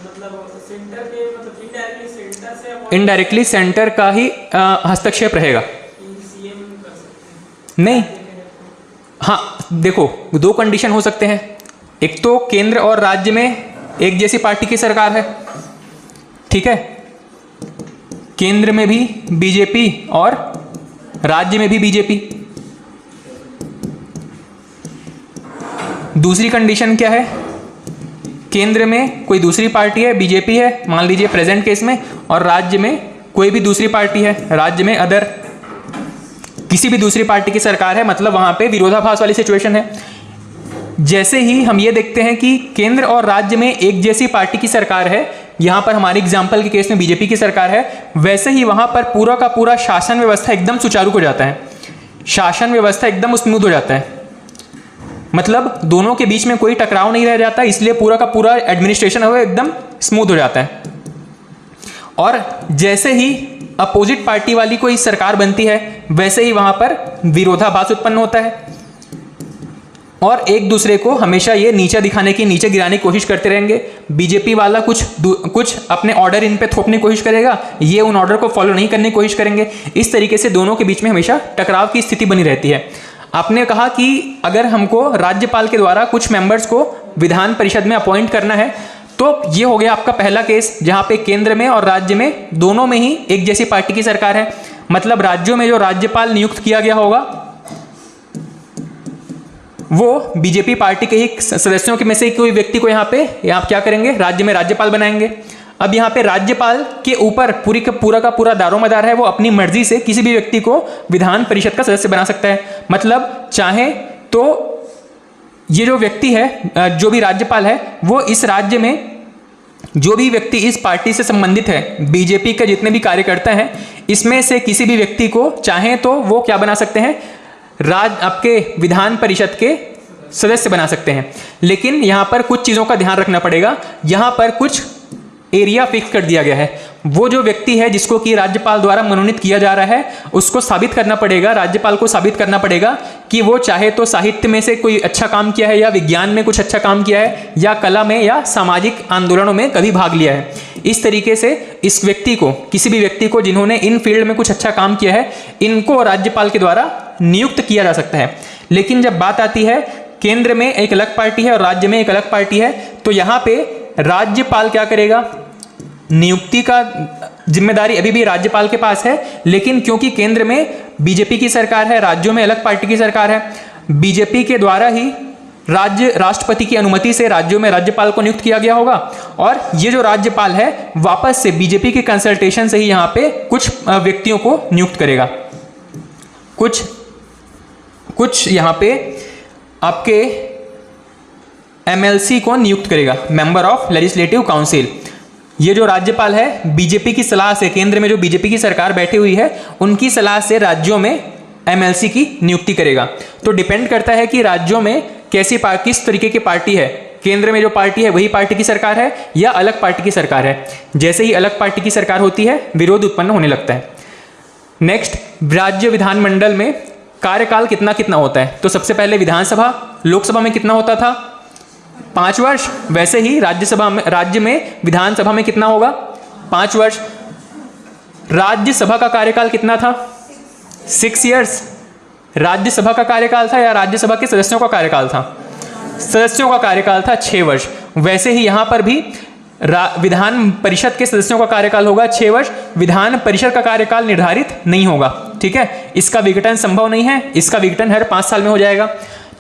मतलब सेंटर के मतलब इनडायरेक्टली सेंटर का ही हस्तक्षेप रहेगा। सीएम कर सकते हैं नहीं, हाँ देखो, दो कंडीशन हो सकते हैं। एक तो केंद्र और राज्य में एक जैसी पार्टी की सरकार है, ठीक है, केंद्र में भी बीजेपी और राज्य में भी बीजेपी। दूसरी कंडीशन क्या है, केंद्र में कोई दूसरी पार्टी है, बीजेपी है मान लीजिए प्रेजेंट केस में, और राज्य में कोई भी दूसरी पार्टी है, राज्य में अदर किसी भी दूसरी पार्टी की सरकार है, मतलब वहां पे विरोधाभास वाली सिचुएशन है। जैसे ही हम ये देखते हैं कि केंद्र और राज्य में एक जैसी पार्टी की सरकार है, यहां पर हमारे एग्जाम्पल के केस में बीजेपी की सरकार है, वैसे ही वहां पर पूरा का पूरा शासन व्यवस्था एकदम सुचारू हो जाता है, शासन व्यवस्था एकदम स्मूथ हो जाता है, मतलब दोनों के बीच में कोई टकराव नहीं रह जाता, इसलिए पूरा का पूरा एडमिनिस्ट्रेशन है वो एकदम स्मूथ हो जाता है। और जैसे ही अपोजिट पार्टी वाली कोई सरकार बनती है, वैसे ही वहां पर विरोधाभास उत्पन्न होता है और एक दूसरे को हमेशा ये नीचे दिखाने की, नीचे गिराने की कोशिश करते रहेंगे। बीजेपी वाला कुछ अपने ऑर्डर इन पे थोपने की कोशिश करेगा, ये उन ऑर्डर को फॉलो नहीं करने की कोशिश करेंगे। इस तरीके से दोनों के बीच में हमेशा टकराव की स्थिति बनी रहती है। आपने कहा कि अगर हमको राज्यपाल के द्वारा कुछ मेंबर्स को विधान परिषद में अपॉइंट करना है, तो ये हो गया आपका पहला केस, जहां पे केंद्र में और राज्य में दोनों में ही एक जैसी पार्टी की सरकार है, मतलब राज्यों में जो राज्यपाल नियुक्त किया गया होगा वो बीजेपी पार्टी के ही सदस्यों के में से कोई व्यक्ति को यहाँ पे आप क्या करेंगे, राज्य में राज्यपाल बनाएंगे। अब यहाँ पे राज्यपाल के ऊपर पूरा का पूरा दारोमदार है, वो अपनी मर्जी से किसी भी व्यक्ति को विधान परिषद का सदस्य बना सकता है। मतलब चाहे तो ये जो व्यक्ति है, जो भी राज्यपाल है, वो इस राज्य में जो भी व्यक्ति इस पार्टी से संबंधित है, बीजेपी के जितने भी कार्यकर्ता हैं, इसमें से किसी भी व्यक्ति को चाहे तो वो क्या बना सकते हैं, आपके विधान परिषद के सदस्य बना सकते हैं। लेकिन यहाँ पर कुछ चीज़ों का ध्यान रखना पड़ेगा। यहाँ पर कुछ एरिया फिक्स कर दिया गया है। वो जो व्यक्ति है जिसको कि राज्यपाल द्वारा मनोनीत किया जा रहा है, उसको साबित करना पड़ेगा, राज्यपाल को साबित करना पड़ेगा कि वो चाहे तो साहित्य में से कोई अच्छा काम किया है, या विज्ञान में कुछ अच्छा काम किया है, या कला में या सामाजिक आंदोलनों में कभी भाग लिया है। इस तरीके से इस व्यक्ति को, किसी भी व्यक्ति को जिन्होंने इन फील्ड में कुछ अच्छा काम किया है, इनको राज्यपाल के द्वारा नियुक्त किया जा सकता है। लेकिन जब बात आती है केंद्र में एक अलग पार्टी है और राज्य में एक अलग पार्टी है, तो यहाँ पे राज्यपाल क्या करेगा, नियुक्ति का जिम्मेदारी अभी भी राज्यपाल के पास है। लेकिन क्योंकि केंद्र में बीजेपी की सरकार है, राज्यों में अलग पार्टी की सरकार है, बीजेपी के द्वारा ही राष्ट्रपति की अनुमति से राज्यों में राज्यपाल को नियुक्त किया गया होगा, और ये जो राज्यपाल है वापस से बीजेपी के कंसल्टेशन से ही यहाँ पे कुछ व्यक्तियों को नियुक्त करेगा। कुछ यहाँ पे आपके एमएलसी को नियुक्त करेगा, मेंबर ऑफ लेजिस्लेटिव काउंसिल। ये जो राज्यपाल है बीजेपी की सलाह से, केंद्र में जो बीजेपी की सरकार बैठी हुई है उनकी सलाह से राज्यों में एमएलसी की नियुक्ति करेगा। तो डिपेंड करता है कि राज्यों में किस तरीके की पार्टी है, केंद्र में जो पार्टी है वही पार्टी की सरकार है या अलग पार्टी की सरकार है। जैसे ही अलग पार्टी की सरकार होती है, विरोध उत्पन्न होने लगता है। नेक्स्ट, राज्य विधानमंडल में कार्यकाल कितना कितना होता है। तो सबसे पहले विधानसभा, लोकसभा में कितना होता था, 5 वर्ष। वैसे ही राज्य में विधानसभा में कितना होगा, 5 वर्ष। राज्यसभा का कार्यकाल कितना था, 6 इयर्स। राज्यसभा का कार्यकाल था या राज्यसभा के सदस्यों का कार्यकाल था, सदस्यों का कार्यकाल था 6 वर्ष। वैसे ही यहाँ पर भी विधान परिषद के सदस्यों का कार्यकाल होगा 6 वर्ष। विधान परिषद का कार्यकाल निर्धारित नहीं होगा, ठीक है, इसका विघटन संभव नहीं है, इसका विघटन हर 5 साल में हो जाएगा,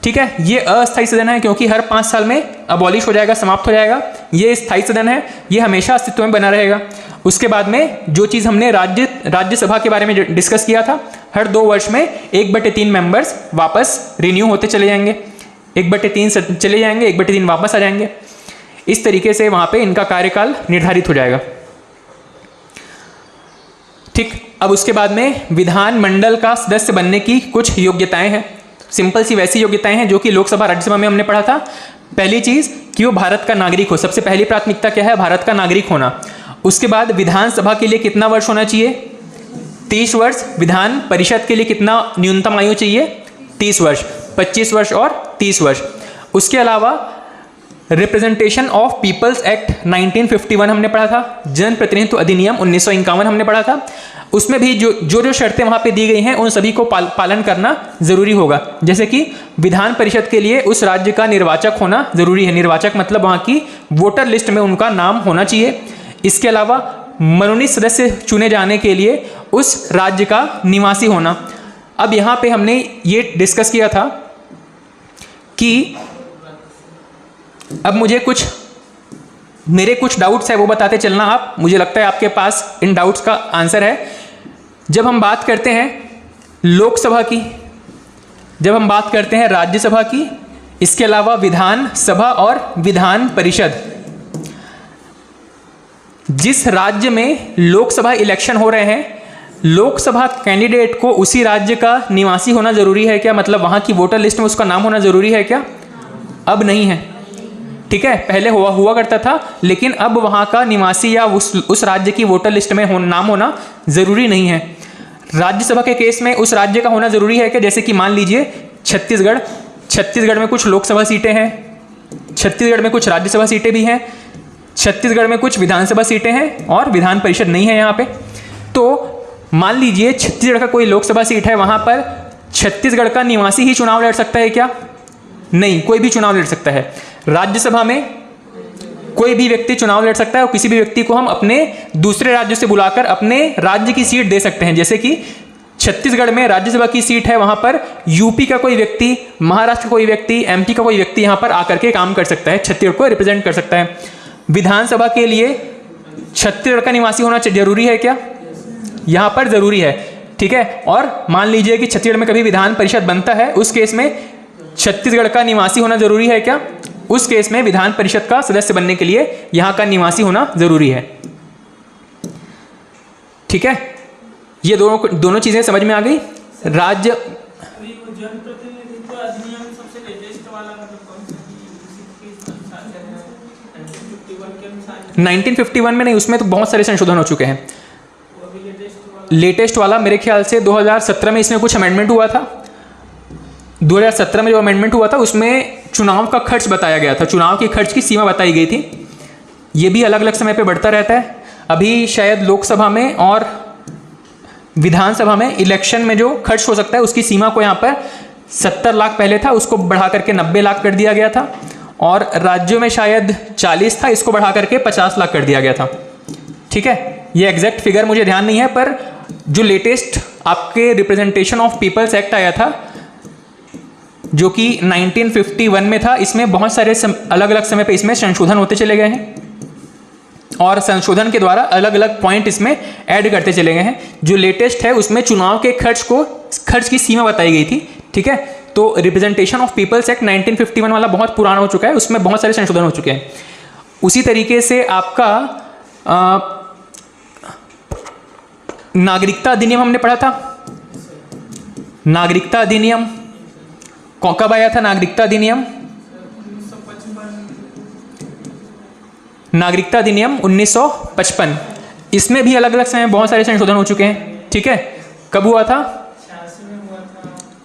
ठीक है। ये अस्थायी सदन है क्योंकि हर 5 साल में अबॉलिश हो जाएगा, समाप्त हो जाएगा। ये स्थायी सदन है, ये हमेशा अस्तित्व में बना रहेगा। उसके बाद में जो चीज़ हमने राज्यसभा के बारे में डिस्कस किया था, हर 2 वर्ष में 1/3 मेंबर्स वापस रिन्यू होते चले जाएंगे, 1/3 चले जाएंगे, 1/3 वापस आ जाएंगे। इस तरीके से वहाँ पे इनका कार्यकाल निर्धारित हो जाएगा, ठीक। अब उसके बाद में विधानमंडल का सदस्य बनने की कुछ योग्यताएं हैं, सिंपल सी वैसी योग्यताएं हैं जो कि लोकसभा राज्यसभा में हमने पढ़ा था। पहली चीज़ कि वो भारत का नागरिक हो, सबसे पहली प्राथमिकता क्या है, भारत का नागरिक होना। उसके बाद विधानसभा के लिए कितना वर्ष होना चाहिए, 30 वर्ष। विधान परिषद के लिए कितना न्यूनतम आयु चाहिए, 30 वर्ष, 25 वर्ष और 30 वर्ष। उसके अलावा रिप्रेजेंटेशन ऑफ पीपल्स एक्ट 1951 हमने पढ़ा था, जन प्रतिनिधित्व अधिनियम 1951 हमने पढ़ा था। उसमें भी जो शर्तें वहाँ पे दी गई हैं उन सभी को पालन करना जरूरी होगा। जैसे कि विधान परिषद के लिए उस राज्य का निर्वाचक होना जरूरी है, निर्वाचक मतलब वहाँ की वोटर लिस्ट में उनका नाम होना चाहिए। इसके अलावा मनोनीत सदस्य चुने जाने के लिए उस राज्य का निवासी होना। अब यहाँ पे हमने ये डिस्कस किया था कि अब मेरे कुछ डाउट्स है वो बताते चलना आप, मुझे लगता है आपके पास इन डाउट्स का आंसर है। जब हम बात करते हैं लोकसभा की, जब हम बात करते हैं राज्यसभा की, इसके अलावा विधान सभा और विधान परिषद, जिस राज्य में लोकसभा इलेक्शन हो रहे हैं, लोकसभा कैंडिडेट को उसी राज्य का निवासी होना जरूरी है क्या, मतलब वहां की वोटर लिस्ट में उसका नाम होना जरूरी है क्या? अब नहीं है, ठीक है। पहले हुआ करता था, लेकिन अब वहां का निवासी या उस राज्य की वोटर लिस्ट में नाम होना जरूरी नहीं है। राज्यसभा के केस में उस राज्य का होना जरूरी है कि जैसे कि मान लीजिए छत्तीसगढ़ में कुछ लोकसभा सीटें हैं, छत्तीसगढ़ में कुछ राज्यसभा सीटें भी हैं, छत्तीसगढ़ में कुछ विधानसभा सीटें हैं और विधान परिषद नहीं है यहाँ पे। तो मान लीजिए छत्तीसगढ़ का कोई लोकसभा सीट है, वहां पर छत्तीसगढ़ का निवासी ही चुनाव लड़ सकता है क्या? नहीं, कोई भी चुनाव लड़ सकता है। राज्यसभा में कोई भी व्यक्ति चुनाव लड़ सकता है और किसी भी व्यक्ति को हम अपने दूसरे राज्य से बुलाकर अपने राज्य की सीट दे सकते हैं। जैसे कि छत्तीसगढ़ में राज्यसभा की सीट है, वहां पर यूपी का कोई व्यक्ति, महाराष्ट्र का कोई व्यक्ति, एमपी का कोई व्यक्ति यहां पर आकर के काम कर सकता है, छत्तीसगढ़ को रिप्रेजेंट कर सकता है। विधानसभा के लिए छत्तीसगढ़ का निवासी होना जरूरी है क्या? यहां पर जरूरी है, ठीक है। और मान लीजिए कि छत्तीसगढ़ में कभी विधान परिषद बनता है, उस केस में छत्तीसगढ़ का निवासी होना जरूरी है क्या? उस केस में विधान परिषद का सदस्य बनने के लिए यहां का निवासी होना जरूरी है, ठीक है। ये दोनों चीजें समझ में आ गई। राज्य जनप्रतिनिधित्व अधिनियम सबसे लेटेस्ट वाला मतलब कौन सा? 1951 में नहीं, उसमें तो बहुत सारे संशोधन हो चुके हैं। लेटेस्ट वाला मेरे ख्याल से 2017 में इसमें कुछ अमेंडमेंट हुआ था। 2017 में जो अमेंडमेंट हुआ था उसमें चुनाव का खर्च बताया गया था, चुनाव के खर्च की सीमा बताई गई थी। ये भी अलग अलग समय पे बढ़ता रहता है। अभी शायद लोकसभा में और विधानसभा में इलेक्शन में जो खर्च हो सकता है उसकी सीमा को यहाँ पर 70 लाख पहले था, उसको बढ़ा करके 90 लाख कर दिया गया था। और राज्यों में शायद 40 था, इसको बढ़ा करके 50 लाख कर दिया गया था, ठीक है। ये एग्जैक्ट फिगर मुझे ध्यान नहीं है, पर जो लेटेस्ट आपके रिप्रेजेंटेशन ऑफ पीपल्स एक्ट आया था जो कि 1951 में था, इसमें बहुत सारे अलग अलग समय पे इसमें संशोधन होते चले गए हैं और संशोधन के द्वारा अलग अलग पॉइंट इसमें ऐड करते चले गए हैं। जो लेटेस्ट है उसमें चुनाव के खर्च की सीमा बताई गई थी, ठीक है। तो रिप्रेजेंटेशन ऑफ पीपल्स एक्ट 1951 वाला बहुत पुराना हो चुका है, उसमें बहुत सारे संशोधन हो चुके हैं। उसी तरीके से आपका नागरिकता अधिनियम हमने पढ़ा था। नागरिकता अधिनियम कब आया था? नागरिकता अधिनियम 1955। इसमें भी अलग अलग समय बहुत सारे संशोधन हो चुके हैं, ठीक है। कब हुआ था?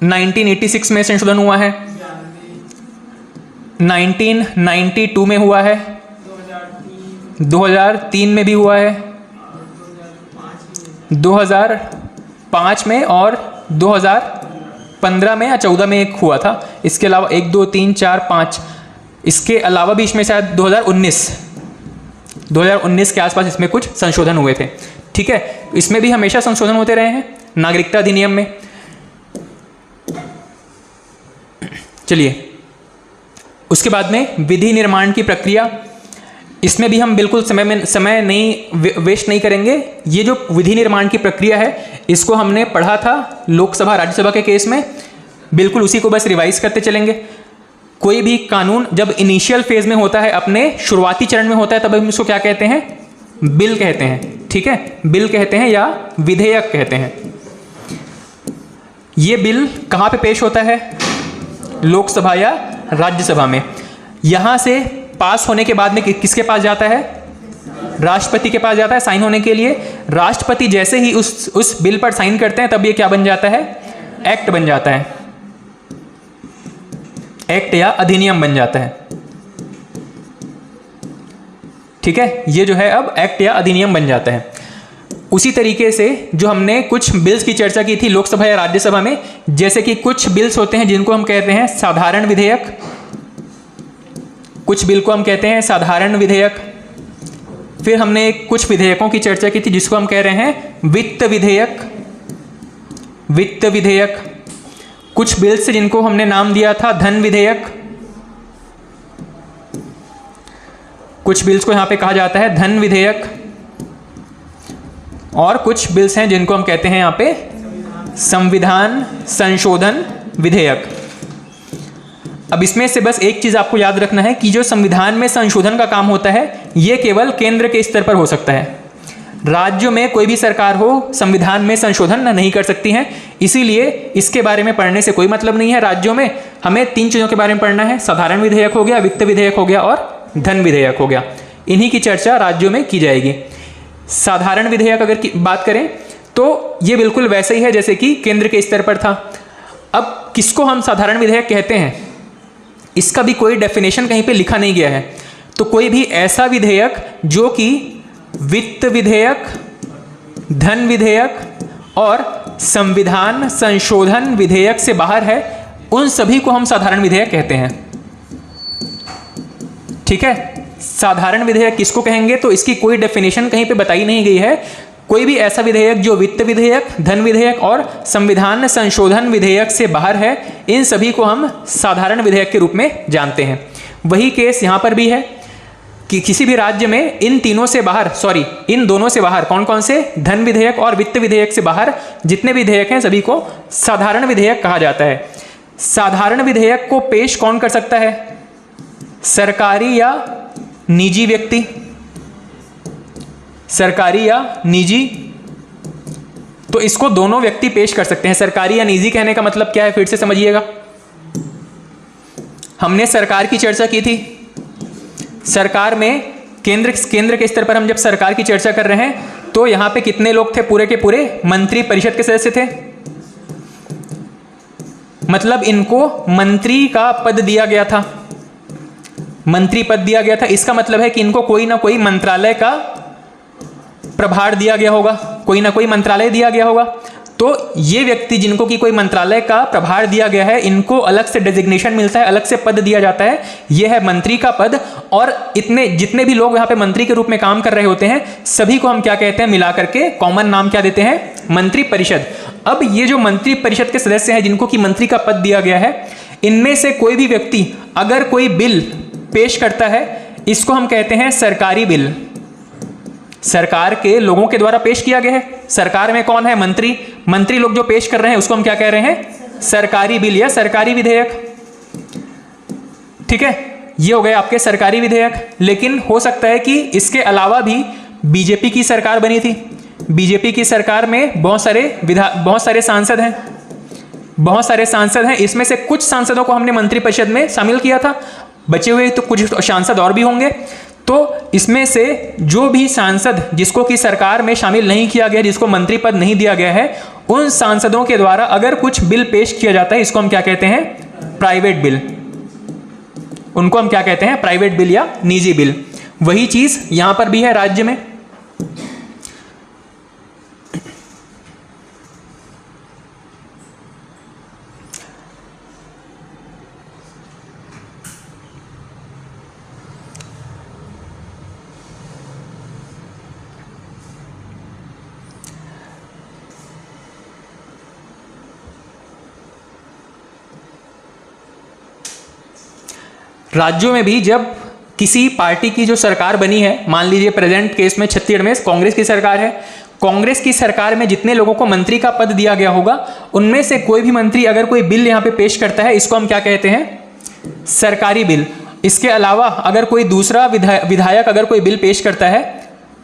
1986 में संशोधन हुआ है, 1992 में हुआ है, 2003 में भी हुआ है, 2005 में और 2015 में या 14 में एक हुआ था। इसके अलावा 1 2 3 4 5, इसके अलावा भी इसमें शायद 2019 के आसपास इसमें कुछ संशोधन हुए थे। ठीक है, इसमें भी हमेशा संशोधन होते रहे हैं नागरिकता अधिनियम में। चलिए, उसके बाद में विधि निर्माण की प्रक्रिया, इसमें भी हम बिल्कुल समय नहीं वेस्ट नहीं करेंगे। ये जो विधि निर्माण की प्रक्रिया है इसको हमने पढ़ा था लोकसभा राज्यसभा के केस में, बिल्कुल उसी को बस रिवाइज करते चलेंगे। कोई भी कानून जब इनिशियल फेज में होता है, अपने शुरुआती चरण में होता है, तब हम इसको क्या कहते हैं? बिल कहते हैं। ठीक है, बिल कहते हैं या विधेयक कहते हैं। ये बिल कहाँ पे पेश होता है? लोकसभा या राज्यसभा में। यहां से पास होने के बाद में किसके पास जाता है? राष्ट्रपति के पास जाता है साइन होने के लिए। राष्ट्रपति जैसे ही उस बिल पर साइन करते हैं तब ये क्या बन जाता है? एक्ट बन जाता है, एक्ट या अधिनियम बन जाता है। ठीक है, ये जो है अब एक्ट या अधिनियम बन जाता है। उसी तरीके से जो हमने कुछ बिल्स की चर्चा की थी लोकसभा या राज्यसभा में, जैसे कि कुछ बिल्स होते हैं जिनको हम कहते हैं साधारण विधेयक, कुछ बिल को हम कहते हैं साधारण विधेयक। फिर हमने कुछ विधेयकों की चर्चा की थी जिसको हम कह रहे हैं वित्त विधेयक, वित्त विधेयक। कुछ बिल्स जिनको हमने नाम दिया था धन विधेयक, कुछ बिल्स को यहां पे कहा जाता है धन विधेयक। और कुछ बिल्स हैं जिनको हम कहते हैं यहाँ पे संविधान संशोधन विधेयक। अब इसमें से बस एक चीज आपको याद रखना है कि जो संविधान में संशोधन का काम होता है ये केवल केंद्र के स्तर पर हो सकता है। राज्यों में कोई भी सरकार हो संविधान में संशोधन नहीं कर सकती है, इसीलिए इसके बारे में पढ़ने से कोई मतलब नहीं है। राज्यों में हमें 3 चीज़ों के बारे में पढ़ना है, साधारण विधेयक हो गया, वित्त विधेयक हो गया और धन विधेयक हो गया। इन्हीं की चर्चा राज्यों में की जाएगी। साधारण विधेयक अगर बात करें तो ये बिल्कुल वैसे ही है जैसे कि केंद्र के स्तर पर था। अब किसको हम साधारण विधेयक कहते हैं, इसका भी कोई डेफिनेशन कहीं पे लिखा नहीं गया है। तो कोई भी ऐसा विधेयक जो कि वित्त विधेयक, धन विधेयक और संविधान संशोधन विधेयक से बाहर है, उन सभी को हम साधारण विधेयक कहते हैं। ठीक है, साधारण विधेयक किसको कहेंगे तो इसकी कोई डेफिनेशन कहीं पे बताई नहीं गई है। कोई भी ऐसा विधेयक जो वित्त विधेयक, धन विधेयक और संविधान संशोधन विधेयक से बाहर है, इन सभी को हम साधारण विधेयक के रूप में जानते हैं। वही केस यहाँ पर भी है कि किसी भी राज्य में इन तीनों से बाहर, इन दोनों से बाहर, कौन कौन से? धन विधेयक और वित्त विधेयक से बाहर जितने विधेयक हैं सभी को साधारण विधेयक कहा जाता है। साधारण विधेयक को पेश कौन कर सकता है? सरकारी या निजी व्यक्ति, सरकारी या निजी, तो इसको दोनों व्यक्ति पेश कर सकते हैं। सरकारी या निजी कहने का मतलब क्या है, फिर से समझिएगा। हमने सरकार की चर्चा की थी, सरकार में केंद्र के स्तर पर हम जब सरकार की चर्चा कर रहे हैं तो यहां पे कितने लोग थे? पूरे के पूरे मंत्री परिषद के सदस्य थे। मतलब इनको मंत्री का पद दिया गया था, मंत्री पद दिया गया था। इसका मतलब है कि इनको कोई ना कोई मंत्रालय का प्रभार दिया गया होगा, कोई ना कोई मंत्रालय दिया गया होगा। तो ये व्यक्ति जिनको कि कोई मंत्रालय का प्रभार दिया गया है, इनको अलग से डेजिग्नेशन मिलता है, अलग से पद दिया जाता है, यह है मंत्री का पद। और इतने जितने भी लोग यहाँ पे मंत्री के रूप में काम कर रहे होते हैं सभी को हम क्या कहते हैं? मिला करके कॉमन नाम क्या देते हैं? मंत्री परिषद। अब ये जो मंत्री परिषद के सदस्य हैं जिनको कि मंत्री का पद दिया गया है, इनमें से कोई भी व्यक्ति अगर कोई बिल पेश करता है, इसको हम कहते हैं सरकारी बिल। सरकार के लोगों के द्वारा पेश किया गया है। सरकार में कौन है? मंत्री। मंत्री लोग जो पेश कर रहे हैं उसको हम क्या कह रहे हैं? सरकारी बिल या सरकारी विधेयक। ठीक है, ये हो गए आपके सरकारी विधेयक। लेकिन हो सकता है कि इसके अलावा भी बीजेपी की सरकार बनी थी। बीजेपी की सरकार में बहुत सारे सांसद हैं, बहुत सारे सांसद हैं। इसमें से कुछ सांसदों को हमने मंत्रिपरिषद में शामिल किया था, बचे हुए तो कुछ सांसद और भी होंगे। तो इसमें से जो भी सांसद जिसको कि सरकार में शामिल नहीं किया गया, जिसको मंत्री पद नहीं दिया गया है, उन सांसदों के द्वारा अगर कुछ बिल पेश किया जाता है, इसको हम क्या कहते हैं? Private bill. उनको हम क्या कहते हैं? प्राइवेट बिल या निजी बिल। वही चीज यहां पर भी है राज्य में। राज्यों में भी जब किसी पार्टी की जो सरकार बनी है, मान लीजिए प्रेजेंट केस में छत्तीसगढ़ में कांग्रेस की सरकार है, कांग्रेस की सरकार में जितने लोगों को मंत्री का पद दिया गया होगा उनमें से कोई भी मंत्री अगर कोई बिल यहाँ पे पेश करता है, इसको हम क्या कहते हैं? सरकारी बिल। इसके अलावा अगर कोई दूसरा विधायक अगर कोई बिल पेश करता है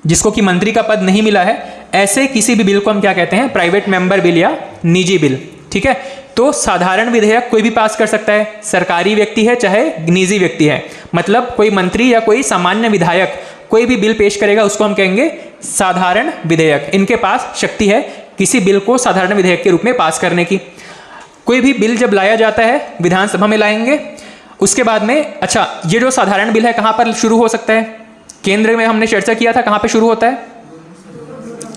जिसको कि मंत्री का पद नहीं मिला है, ऐसे किसी भी बिल को हम क्या कहते हैं? प्राइवेट मेंबर बिल या निजी बिल। ठीक है, तो साधारण विधेयक कोई भी पास कर सकता है, सरकारी व्यक्ति है चाहे निजी व्यक्ति है, मतलब कोई मंत्री या कोई सामान्य विधायक कोई भी बिल पेश करेगा उसको हम कहेंगे साधारण विधेयक। इनके पास शक्ति है किसी बिल को साधारण विधेयक के रूप में पास करने की। कोई भी बिल जब लाया जाता है विधानसभा में लाएंगे, उसके बाद में अच्छा ये जो साधारण बिल है कहाँ पर शुरू हो सकता है? केंद्र में हमने चर्चा किया था, कहाँ पे शुरू होता है?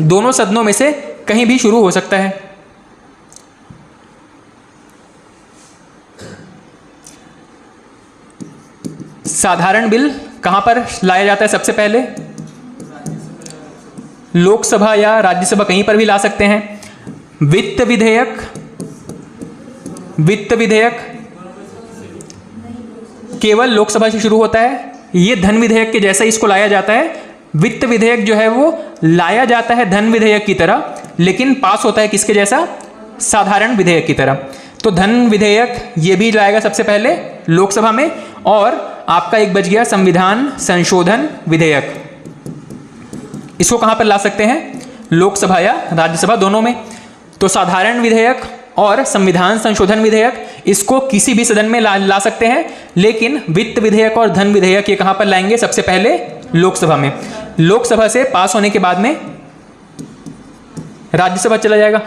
दोनों सदनों में से कहीं भी शुरू हो सकता है। साधारण बिल कहां पर लाया जाता है सबसे पहले? लोकसभा या राज्यसभा, कहीं पर भी ला सकते हैं। वित्त विधेयक केवल लोकसभा से शुरू होता है। ये धन विधेयक के जैसा इसको लाया जाता है। वित्त विधेयक जो है वो लाया जाता है धन विधेयक की तरह, लेकिन पास होता है किसके जैसा? साधारण विधेयक की तरह। तो धन विधेयक ये भी लाएगा सबसे पहले लोकसभा में। और आपका एक बच गया संविधान संशोधन विधेयक, इसको कहां पर ला सकते हैं? लोकसभा या राज्यसभा, दोनों में। तो साधारण विधेयक और संविधान संशोधन विधेयक इसको किसी भी सदन में ला सकते हैं, लेकिन वित्त विधेयक और धन विधेयक ये कहां पर लाएंगे? सबसे पहले लोकसभा में। लोकसभा से पास होने के बाद में राज्यसभा चला जाएगा।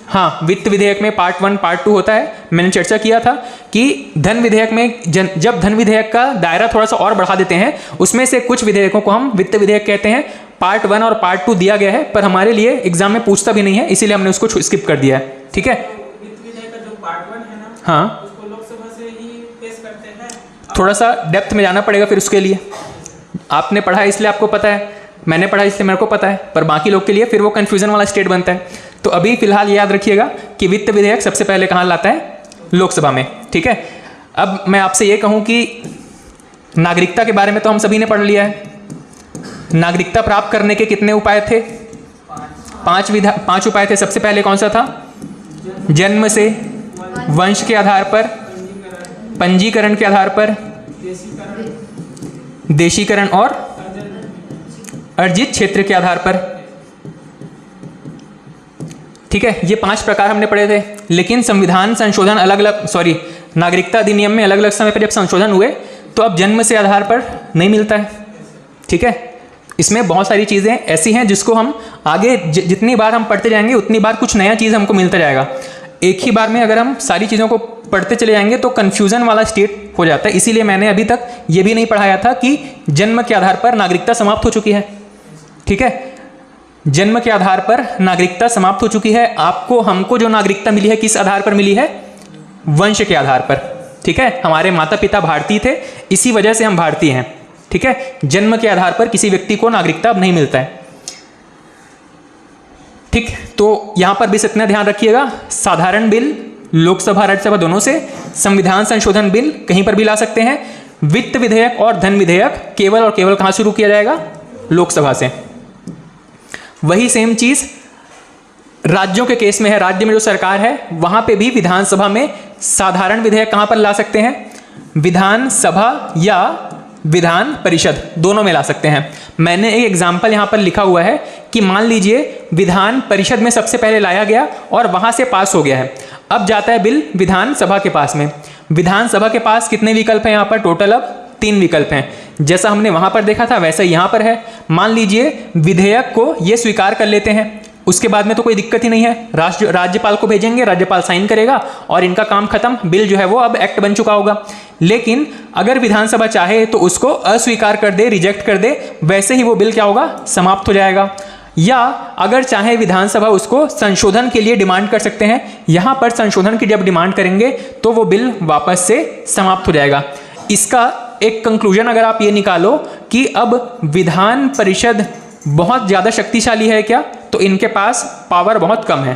हाँ, वित्त विधेयक में पार्ट 1 पार्ट 2 होता है। मैंने चर्चा किया था कि धन विधेयक में जब धन विधेयक का दायरा थोड़ा सा और बढ़ा देते हैं, उसमें से कुछ विधेयकों को हम वित्त विधेयक कहते हैं। पार्ट 1 और पार्ट 2 दिया गया है, पर हमारे लिए एग्जाम में पूछता भी नहीं है, इसीलिए हमने उसको स्किप कर दिया है। ठीक है, वित्त विधेयक का जो पार्ट 1 है ना, हाँ, उसको लोकसभा से ही पेश करते हैं। थोड़ा सा डेप्थ में जाना पड़ेगा फिर उसके लिए। आपने पढ़ा है इसलिए आपको पता है, मैंने पढ़ा इसलिए मेरे को पता है, पर बाकी लोग के लिए फिर वो कन्फ्यूजन वाला स्टेट बनता है। तो अभी फिलहाल याद रखिएगा कि वित्त विधेयक सबसे पहले कहाँ लाता है? लोकसभा में। ठीक है, अब मैं आपसे ये कहूँ कि नागरिकता के बारे में तो हम सभी ने पढ़ लिया है। नागरिकता प्राप्त करने के कितने उपाय थे? 5 उपाय थे। सबसे पहले कौन सा था? जन्म से, वंश के आधार पर, पंजीकरण के आधार पर, देशीकरण और अर्जित क्षेत्र के आधार पर। ठीक है, ये 5 प्रकार हमने पढ़े थे। लेकिन संविधान संशोधन नागरिकता अधिनियम में अलग अलग समय पर जब संशोधन हुए तो अब जन्म से आधार पर नहीं मिलता है। ठीक है, इसमें बहुत सारी चीज़ें ऐसी हैं जिसको हम आगे जितनी बार हम पढ़ते जाएंगे उतनी बार कुछ नया चीज़ हमको मिलता जाएगा। एक ही बार में अगर हम सारी चीज़ों को पढ़ते चले जाएंगे तो कन्फ्यूज़न वाला स्टेट हो जाता है। इसीलिए मैंने अभी तक ये भी नहीं पढ़ाया था कि जन्म के आधार पर नागरिकता समाप्त हो चुकी है। ठीक है, जन्म के आधार पर नागरिकता समाप्त हो चुकी है। हमको जो नागरिकता मिली है किस आधार पर मिली है? वंश के आधार पर। ठीक है, हमारे माता पिता भारतीय थे, इसी वजह से हम भारतीय हैं। ठीक है, जन्म के आधार पर किसी व्यक्ति को नागरिकता अब नहीं मिलता है। ठीक, तो यहां पर भी इतना ध्यान रखिएगा, साधारण बिल लोकसभा राज्यसभा दोनों से, संविधान संशोधन बिल कहीं पर भी ला सकते हैं, वित्त विधेयक और धन विधेयक केवल और केवल कहां शुरू किया जाएगा? लोकसभा से। वही सेम चीज राज्यों के केस में है। राज्य में जो सरकार है वहां पे भी विधानसभा में साधारण विधेयक कहां पर ला सकते हैं? विधानसभा या विधान परिषद, दोनों में ला सकते हैं। मैंने एक एग्जाम्पल यहां पर लिखा हुआ है कि मान लीजिए विधान परिषद में सबसे पहले लाया गया और वहां से पास हो गया है। अब जाता है बिल विधानसभा के पास में। विधानसभा के पास कितने विकल्प हैं? यहाँ पर टोटल अब 3 विकल्प हैं। जैसा हमने वहां पर देखा था वैसा यहाँ पर है। मान लीजिए विधेयक को ये स्वीकार कर लेते हैं, उसके बाद में तो कोई दिक्कत ही नहीं है, राज्यपाल को भेजेंगे, राज्यपाल साइन करेगा और इनका काम खत्म, बिल जो है वो अब एक्ट बन चुका होगा। लेकिन अगर विधानसभा चाहे तो उसको अस्वीकार कर दे, रिजेक्ट कर दे, वैसे ही वो बिल क्या होगा? समाप्त हो जाएगा। या अगर चाहे विधानसभा उसको संशोधन के लिए डिमांड कर सकते हैं। यहां पर संशोधन की जब डिमांड करेंगे तो वो बिल वापस से समाप्त हो जाएगा। इसका एक कंक्लूजन अगर आप ये निकालो कि अब विधान परिषद बहुत ज़्यादा शक्तिशाली है क्या, तो इनके पास पावर बहुत कम है।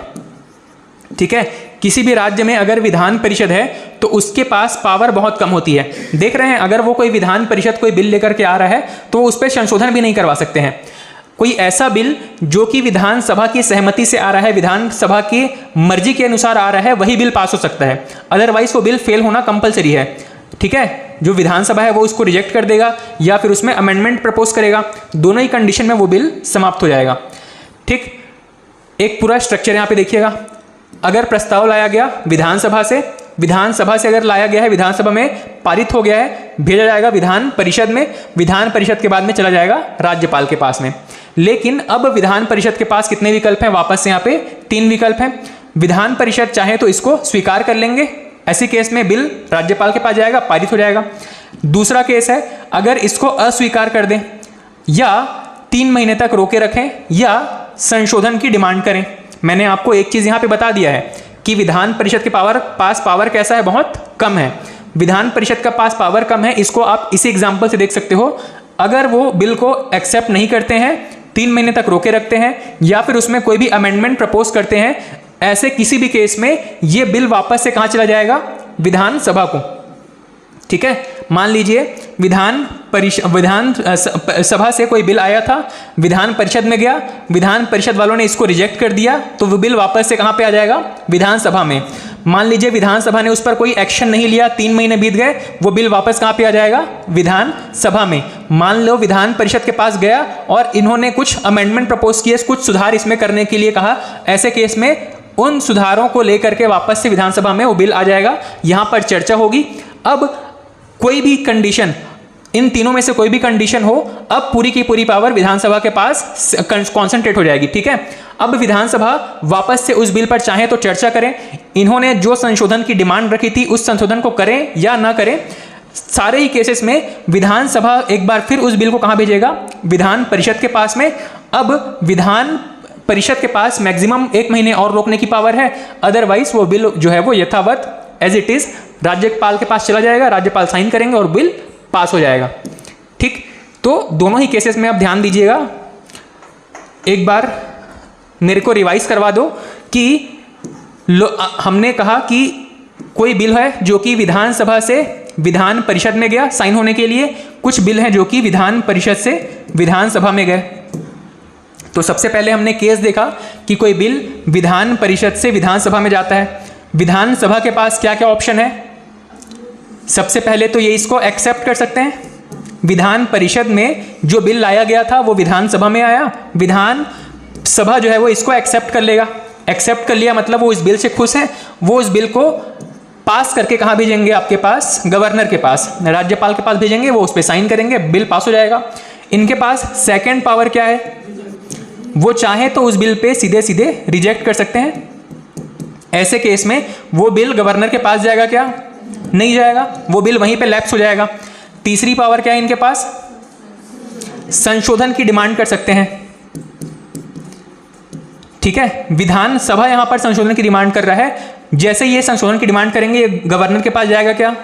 ठीक है, किसी भी राज्य में अगर विधान परिषद है तो उसके पास पावर बहुत कम होती है। देख रहे हैं, अगर वो कोई विधान परिषद कोई बिल लेकर के आ रहा है तो उस पर संशोधन भी नहीं करवा सकते हैं। कोई ऐसा बिल जो कि विधानसभा की सहमति से आ रहा है, विधानसभा की मर्जी के अनुसार आ रहा है, वही बिल पास हो सकता है। अदरवाइज वो बिल फेल होना कंपलसरी है। ठीक है, जो विधानसभा है वो उसको रिजेक्ट कर देगा या फिर उसमें अमेंडमेंट प्रपोज करेगा, दोनों ही कंडीशन में वो बिल समाप्त हो जाएगा। ठीक, एक पूरा स्ट्रक्चर यहाँ पे देखिएगा। अगर प्रस्ताव लाया गया विधानसभा से अगर लाया गया है, विधानसभा में पारित हो गया है, भेजा जाएगा विधान परिषद में, विधान परिषद के बाद में चला जाएगा राज्यपाल के पास में। लेकिन अब विधान परिषद के पास कितने विकल्प हैं? वापस से यहाँ पे 3 विकल्प हैं। विधान परिषद चाहे तो इसको स्वीकार कर लेंगे, ऐसी केस में बिल राज्यपाल के पास जाएगा, पारित हो जाएगा। दूसरा केस है, अगर इसको अस्वीकार कर दें या 3 महीने तक रोके रखें या संशोधन की डिमांड करें। मैंने आपको एक चीज यहां पे बता दिया है कि विधान परिषद के पास पावर कैसा है, बहुत कम है। विधान परिषद का पास पावर कम है, इसको आप इसी एग्जांपल से देख सकते हो। अगर वो बिल को एक्सेप्ट नहीं करते हैं, 3 महीने तक रोके रखते हैं या फिर उसमें कोई भी अमेंडमेंट प्रपोज करते हैं, ऐसे किसी भी केस में ये बिल वापस से कहां चला जाएगा? विधानसभा को। ठीक है, मान लीजिए विधान सभा से कोई बिल आया था, विधान परिषद में गया, विधान परिषद वालों ने इसको रिजेक्ट कर दिया, तो वो बिल वापस से कहां पे आ जाएगा? विधानसभा में। मान लीजिए विधानसभा ने उस पर कोई एक्शन नहीं लिया, 3 महीने बीत गए, वो बिल वापस कहां पे आ जाएगा? विधानसभा में। मान लो विधान परिषद के पास गया और इन्होंने कुछ अमेंडमेंट प्रपोज किए, कुछ सुधार इसमें करने के लिए कहा, ऐसे केस में उन सुधारों को लेकर के वापस से विधानसभा में वो बिल आ जाएगा, यहां पर चर्चा होगी। अब कोई भी कंडीशन, इन तीनों में से कोई भी कंडीशन हो, अब पूरी की पूरी पावर विधानसभा के पास कॉन्सेंट्रेट हो जाएगी। ठीक है, अब विधानसभा वापस से उस बिल पर चाहे तो चर्चा करें, इन्होंने जो संशोधन की डिमांड रखी थी उस संशोधन को करें या ना करें। सारे ही केसेस में विधानसभा एक बार फिर उस बिल को कहां भेजेगा? विधान परिषद के पास में। अब विधान परिषद के पास मैक्सिमम 1 महीने और रोकने की पावर है, अदरवाइज वो बिल जो है वो यथावत एज इट इज राज्यपाल के पास चला जाएगा, राज्यपाल साइन करेंगे और बिल पास हो जाएगा। ठीक, तो दोनों ही केसेस में आप ध्यान दीजिएगा। एक बार मेरे को रिवाइज करवा दो कि हमने कहा कि कोई बिल है जो कि विधानसभा से विधान परिषद में गया साइन होने के लिए, कुछ बिल हैं जो कि विधान परिषद से विधानसभा में गए। तो सबसे पहले हमने केस देखा कि कोई बिल विधान परिषद से विधानसभा में जाता है। विधानसभा के पास क्या क्या ऑप्शन है? सबसे पहले तो ये इसको एक्सेप्ट कर सकते हैं। विधान परिषद में जो बिल लाया गया था वो विधानसभा में आया, विधानसभा जो है वो इसको एक्सेप्ट कर लेगा। एक्सेप्ट कर लिया मतलब वो इस बिल से खुश है, वो उस बिल को पास करके कहाँ भेजेंगे? आपके पास गवर्नर के पास, राज्यपाल के पास भेजेंगे, वो उस पर साइन करेंगे, बिल पास हो जाएगा। इनके पास सेकेंड पावर क्या है? वो चाहे तो उस बिल पे सीधे सीधे रिजेक्ट कर सकते हैं। ऐसे केस में वो बिल गवर्नर के पास जाएगा क्या? नहीं जाएगा, वो बिल वहीं पे लैप्स हो जाएगा। तीसरी पावर क्या है इनके पास? संशोधन की डिमांड कर सकते हैं। ठीक है, विधानसभा यहां पर संशोधन की डिमांड कर रहा है, जैसे ये संशोधन की डिमांड करेंगे ये गवर्नर के पास जाएगा क्या?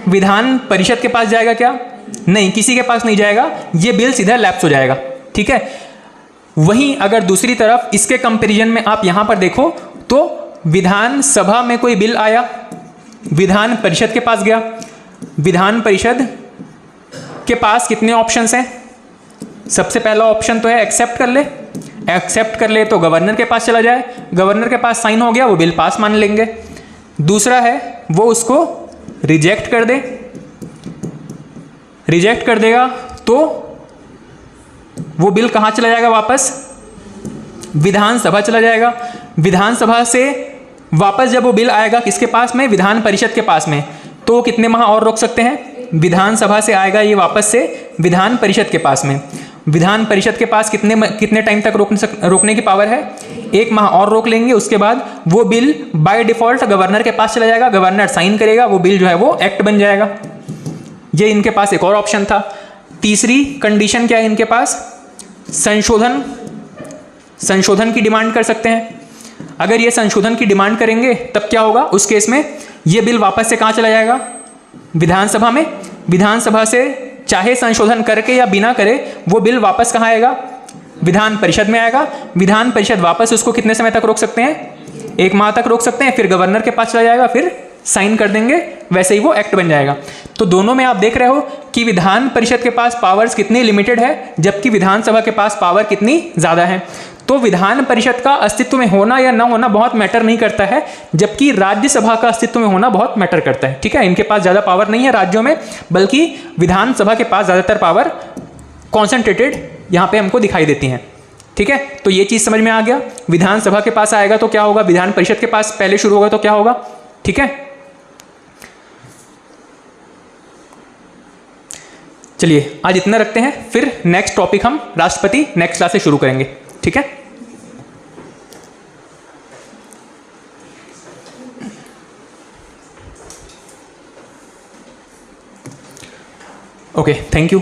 विधान परिषद के पास जाएगा क्या? नहीं, किसी के पास नहीं जाएगा, ये बिल सीधा लैप्स हो जाएगा। ठीक है, वहीं अगर दूसरी तरफ इसके कंपैरिजन में आप यहां पर देखो तो विधानसभा में कोई बिल आया, विधान परिषद के पास गया, विधान परिषद के पास कितने ऑप्शंस हैं? सबसे पहला ऑप्शन तो है एक्सेप्ट कर ले, एक्सेप्ट कर ले तो गवर्नर के पास चला जाए, गवर्नर के पास साइन हो गया, वो बिल पास मान लेंगे। दूसरा है वो उसको रिजेक्ट कर दे, रिजेक्ट कर देगा तो वो बिल कहां चला जाएगा? वापस विधानसभा चला जाएगा। विधानसभा से वापस जब वो बिल आएगा किसके पास में? विधान परिषद के पास में, तो कितने माह और रोक सकते हैं? विधानसभा से आएगा ये वापस से विधान परिषद के पास में, विधान परिषद के पास कितने टाइम तक रोकने की पावर है? 1 माह और रोक लेंगे, उसके बाद वो बिल बाय डिफॉल्ट गवर्नर के पास चला जाएगा, गवर्नर साइन करेगा, वो बिल जो है वो एक्ट बन जाएगा। ये इनके पास एक और ऑप्शन था। तीसरी कंडीशन क्या है इनके पास? संशोधन की डिमांड कर सकते हैं। अगर ये संशोधन की डिमांड करेंगे तब क्या होगा? उस केस में ये बिल वापस से कहां चला जाएगा? विधानसभा में। विधानसभा से चाहे संशोधन करके या बिना करे वो बिल वापस कहां आएगा? विधान परिषद में आएगा। विधान परिषद वापस उसको कितने समय तक रोक सकते हैं? 1 माह तक रोक सकते हैं, फिर गवर्नर के पास चला जाएगा, फिर साइन कर देंगे, वैसे ही वो एक्ट बन जाएगा। तो दोनों में आप देख रहे हो कि विधान परिषद के पास पावर्स कितनी लिमिटेड है, जबकि विधानसभा के पास पावर कितनी ज़्यादा है। तो विधान परिषद का अस्तित्व में होना या ना होना बहुत मैटर नहीं करता है, जबकि राज्यसभा का अस्तित्व में होना बहुत मैटर करता है। ठीक है, इनके पास ज़्यादा पावर नहीं है राज्यों में, बल्कि विधानसभा के पास ज़्यादातर पावर कॉन्सेंट्रेटेड यहाँ पे हमको दिखाई देती हैं। ठीक है, तो ये चीज़ समझ में आ गया। विधानसभा के पास आएगा तो क्या होगा, विधान परिषद के पास पहले शुरू होगा तो क्या होगा। ठीक है, चलिए आज इतना रखते हैं, फिर नेक्स्ट टॉपिक हम राष्ट्रपति नेक्स्ट क्लास से शुरू करेंगे। ठीक है, ओके, थैंक यू।